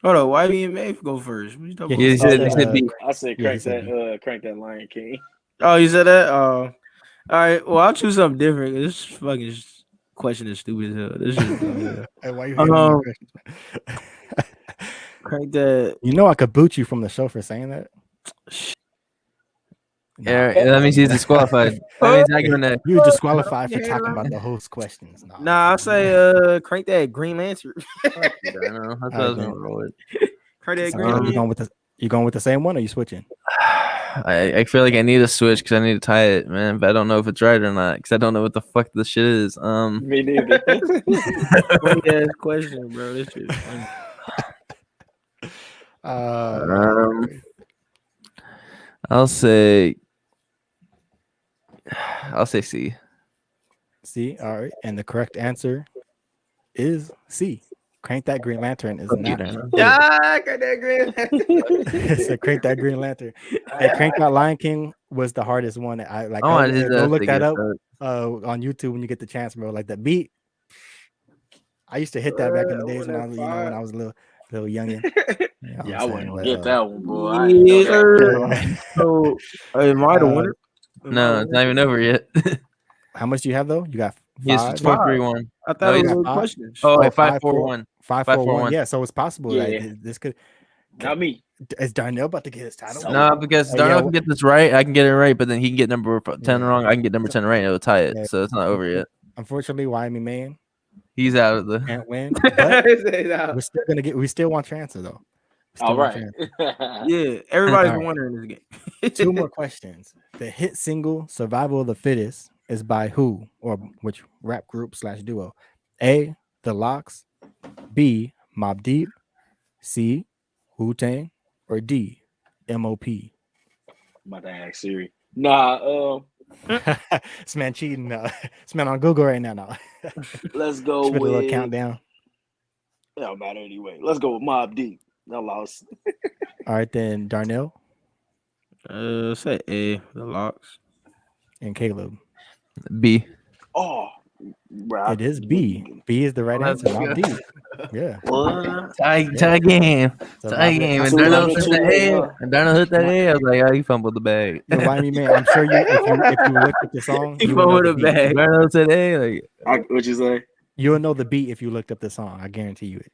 Hold on, why me and Maeve go first? What you talking Yeah, about? He said B. I said Yeah, he said crank that Lion King. Oh, you said that? All right. Well, I'll choose something different. This fucking question is stupid as hell. This is Hey, why you hating on me, Chris? crank that. You know I could boot you from the show for saying that. Yeah, that means he's disqualified. That means I go next. You were disqualified for talking about the host questions. Nah, I say crank that Green Lantern. I know. That's what I was gonna roll with. Crank that So, Green you Lantern. going with the same one, or you switching? I feel like I need to switch because I need to tie it, man. But I don't know if it's right or not because I don't know what the fuck this shit is. Me neither. Funny ass question, bro. This shit is funny. I'll say C. C. All right, and the correct answer is C. Crank That Green Lantern is not. Yeah, crank that Green Lantern. It's a Crank That Green Lantern. Hey, Crank That Lion King was the hardest one. I like. Oh, Go look that up on YouTube when you get the chance, bro. Like the beat. I used to hit that back in the days when I was, when I was a little youngin. Yeah, I wasn't gonna get that one, boy. I ain't know that. Yeah. So, am I the winner? No, it's not even over yet. How much do you have though? You got Yes, 5? 4-3-1. I thought No, it he's was got a question. Oh, Oh, wait, 5-4-1. 5-4-1. Yeah, so it's possible. Yeah. Like, this could. Not me. Is Darnell about to get his title? No, because Hey, Darnell yeah, can get this right. I can get it right, but then he can get number 10 Yeah. wrong. I can get number 10 right, and it'll tie it. Yeah. So it's not over yet. Unfortunately, YME Maine, He's out of the. Can't win. But we still want your answer though. All right. Yeah, everybody's All been right. wondering this game. 2 more questions. The hit single "Survival of the Fittest" is by who or which rap group / duo? A. The Lox, B. Mobb Deep, C. Wu-Tang, or D. M.O.P. I'm about to ask Siri. Nah. This man cheating. This man on Google right now. No. Let's go Just put a little with countdown. It don't matter anyway. Let's go with Mobb Deep. I lost. All right, then Darnell Say A, the Lox. and Caleb. B. Oh, bro. It is B. B is the right answer. Mobb Deep. Yeah. What? Tie game. Tie game. And So Darnell we hit got that two, A. huh? And Darnell hit that A. I was like, oh, he fumbled the bag. The YME Maine. I'm sure if you looked up the song, He you would know fumbled the the beat. bag. Darnell said A. Like, What you say? You'll know the beat if you looked up the song. I guarantee you it.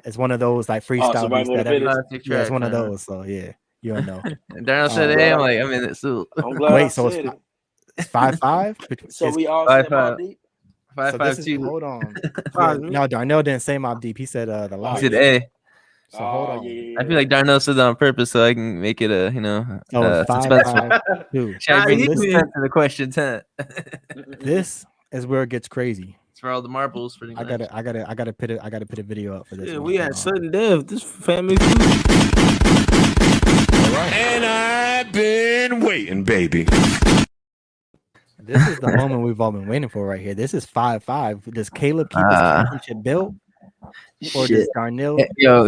It's one of those like freestyle beats Survival of that the Fittest? yeah, it's one of those. So yeah, you'll know. and Darnell said Oh, A. I'm wow. like, I'm in it too. I'm glad I Wait, so said it's 5-5. So we all five, said five. Mobb Deep? 5-5-2. Hold on. Five. No, Darnell didn't say Mobb Deep. He said the He Lox. said A. So hold on. Yeah. I feel like Darnell said that on purpose so I can make it a, So it's suspenseful. 5-5-2. Should I bring Nah, suspense to the question 10? This is where it gets crazy. It's for all the marbles. Pretty much. I gotta put a video up for this. Yeah, one. we Hold had on. sudden death. This family feud. And I've been waiting, baby. This is the moment we've all been waiting for right here. This is 5-5. Does Caleb keep his championship belt, or does Darnell? Yo,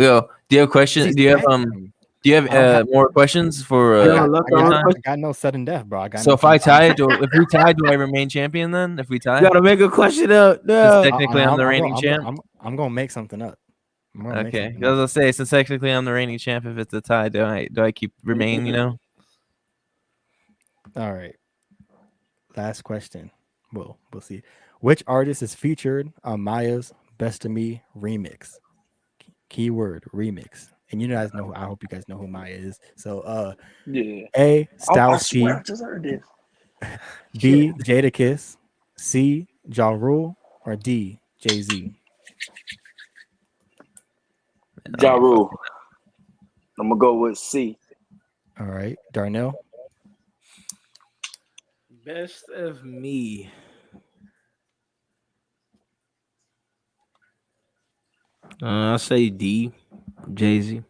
do you have questions? He's Do you have smacking Do you I don't have have- more questions for? Yeah, I got no sudden death, bro. I got So no if I sudden death. tie, if we tie, do I remain champion then? If we tie, You gotta make a question up. Since No. technically I'm the reigning champ. I'm gonna make something up. Okay, as I say, since technically I'm the reigning champ, if it's a tie, do I keep remain? You know. All right. Last question. Well, we'll see. Which artist is featured on Maya's Best of Me remix? Keyword remix. And you guys know. I hope you guys know who Maya is. So, Yeah. A. I Styles P. swear I just heard this. B. Jadakiss. C. Ja Rule. Or D. Jay-Z. Ja Rule. I'm gonna go with C. All right, Darnell. Best of Me. I say D. Jay-Z.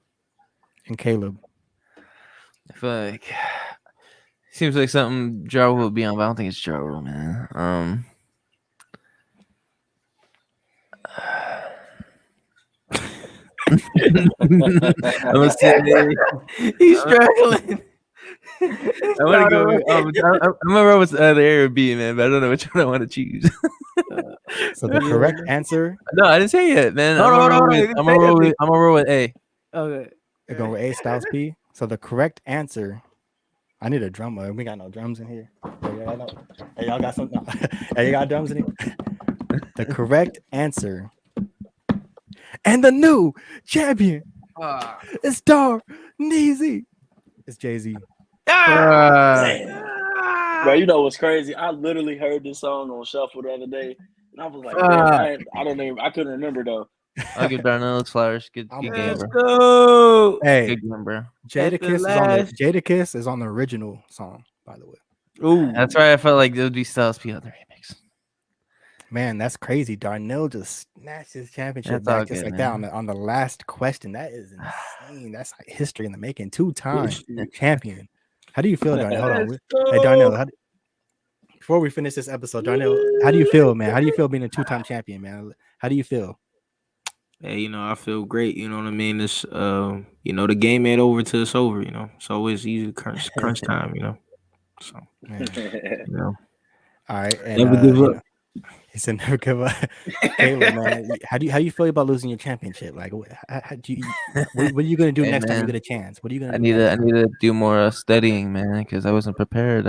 And Caleb. I feel like seems like something Ja Rule would be on, but I don't think it's Ja Rule, man. I'm gonna say He's struggling. I want to go. I'm gonna roll with the A or B, man, but I don't know which one I want to choose. So the correct answer. No, I didn't say it, man. Hold on. I'm gonna roll with A. Okay. We're going with A. Styles P. So the correct answer. I need a drummer. We got no drums in here. Hey, y'all got something? Hey, you got drums in here? The correct answer. And the new champion is Darneezy. It's Jay-Z. Bro, you know what's crazy? I literally heard this song on Shuffle the other day, and I was like, I couldn't remember though. I'll give Darnell his flowers. Good game, Let's bro. go. Hey, Good game, bro. Jadakiss is on the original song, by the way. Ooh. That's right. I felt like it would be Styles P on the remix. Man, that's crazy. Darnell just snatched his championship That's all back just good, like man. that on the last question. That is insane. That's like history in the making. 2-time champion. How do you feel, Darnell? Hold on. Hey, Darnell. Before we finish this episode, Darnell, how do you feel, man? How do you feel being a 2-time champion, man? How do you feel? Hey, I feel great. You know what I mean? This, the game ain't over till it's over. It's always easy crunch time. So, All right, and never give up. he said never give up. Caleb, man, how do you feel about losing your championship? Like, what are you gonna do next time you get a chance? What are you gonna? I need to do more studying, man, because I wasn't prepared.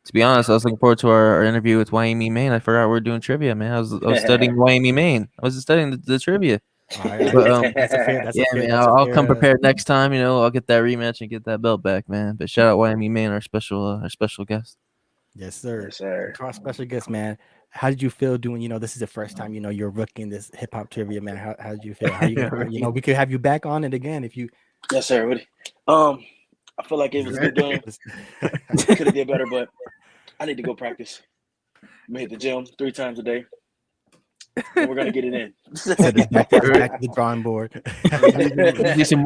To be honest, I was looking forward to our interview with YME Maine. I forgot we're doing trivia, man. I was studying YME Maine. I was studying the trivia. All right, But, that's a fair. man, I'll come prepared next time. I'll get that rematch and get that belt back, man. But shout out YME Maine, our special guest. Yes, sir. Yes, sir. To our special guest, man. How did you feel doing? This is the first time you're rooking this hip hop trivia, man. How did you feel? How you gonna, we could have you back on it again if you. Yes, sir. I feel like it was a good game. Could have did better, but I need to go practice. I'm gonna hit the gym 3 times a day. And we're gonna get it in. Back to the drawing board. Do some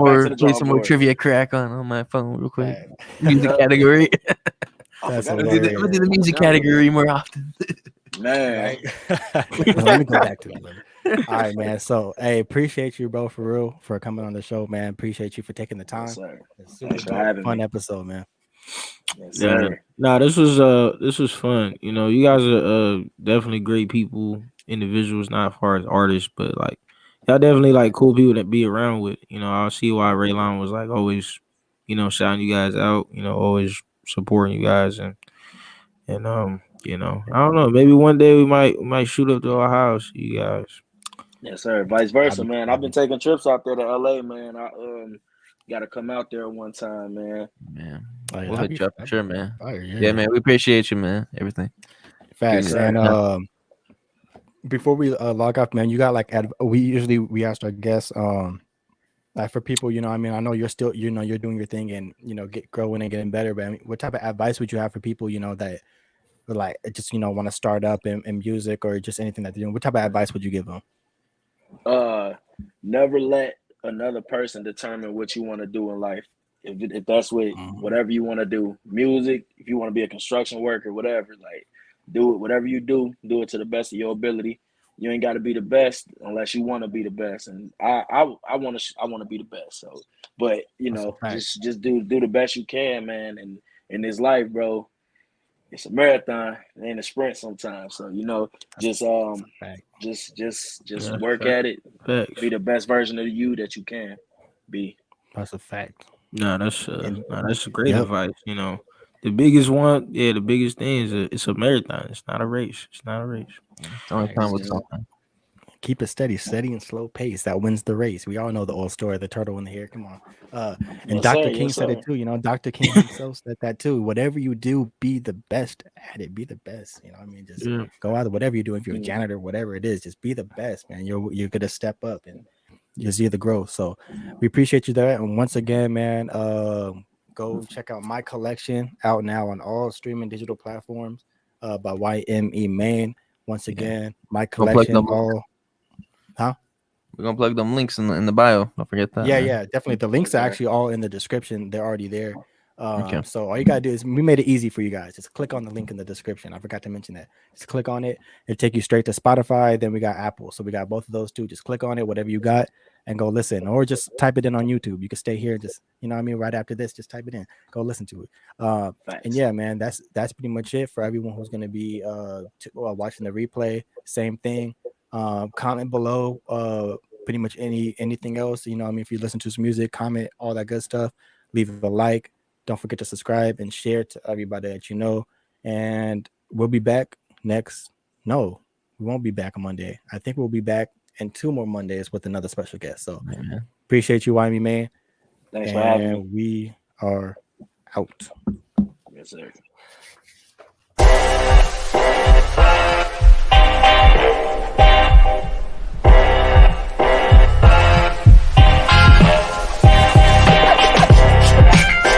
more trivia crack on my phone real quick. Right. Music category. That's I'll do the music category more often. Man. Let me go back to it. All right, man. So, hey, appreciate you, bro, for real, for coming on the show, man. Appreciate you for taking the time. Yes, sir. It's super Thanks for having fun me. episode, man. Yes, sir. Nah, this was fun. You guys are definitely great people, individuals, not as far as artists, but like y'all definitely like cool people to be around with. I'll see why Raylon was like always, shouting you guys out, always supporting you guys and I don't know, maybe one day we might shoot up to our house, you guys. Yes, sir. Vice versa, man. I've been taking trips out there to LA, man. I gotta come out there one time, man. Man. Oh, yeah, We'll hit you up for sure, man. Oh, Yeah, man. We appreciate you, man. Everything. Facts. And before we log off, man, you got like we asked our guests like for people, I know you're still you're doing your thing and get growing and getting better, but what type of advice would you have for people that like just want to start up in music or just anything that they're doing? What type of advice would you give them? Never let another person determine what you want to do in life. If that's whatever you want to do, music, if you want to be a construction worker, whatever, like do it. Whatever you do it to the best of your ability. You ain't got to be the best unless you want to be the best. And I want to be the best. So, but just do the best you can, man. And in this life, bro, it's a marathon. It ain't a sprint sometimes. So just work at it. Facts. Be the best version of you that you can be. That's a fact. No, that's great advice. The biggest thing is it's a marathon. It's not a race. It's only time with something. Keep it steady and slow pace. That wins the race. We all know the old story, the turtle in the hair. Come on. And Dr. King said it too. Dr. King himself said that too. Whatever you do, be the best at it. Be the best. Just go out. Whatever you do, if you're a janitor, whatever it is, just be the best, man. You're gonna step up and you'll see the growth. So we appreciate you there. And once again, man, go check out my collection out now on all streaming digital platforms by YME Maine. Once again, my collection all. Huh? We're gonna plug them links in the bio. Don't forget that. Yeah, definitely. The links are actually all in the description. They're already there. So all you gotta do is we made it easy for you guys. Just click on the link in the description. I forgot to mention that. Just click on it. It'll take you straight to Spotify. Then we got Apple. So we got both of those two. Just click on it, whatever you got, and go listen. Or just type it in on YouTube. You can stay here and just right after this, just type it in. Go listen to it. And yeah, man, that's pretty much it for everyone who's gonna be watching the replay. Same thing. Comment below pretty much anything else. If you listen to some music, comment, all that good stuff. Leave a like. Don't forget to subscribe and share to everybody that you know. And we'll be back no, we won't be back on Monday. I think we'll be back in 2 more Mondays with another special guest. So appreciate you, YME Maine. Thanks for having me. We are out. Yes, sir.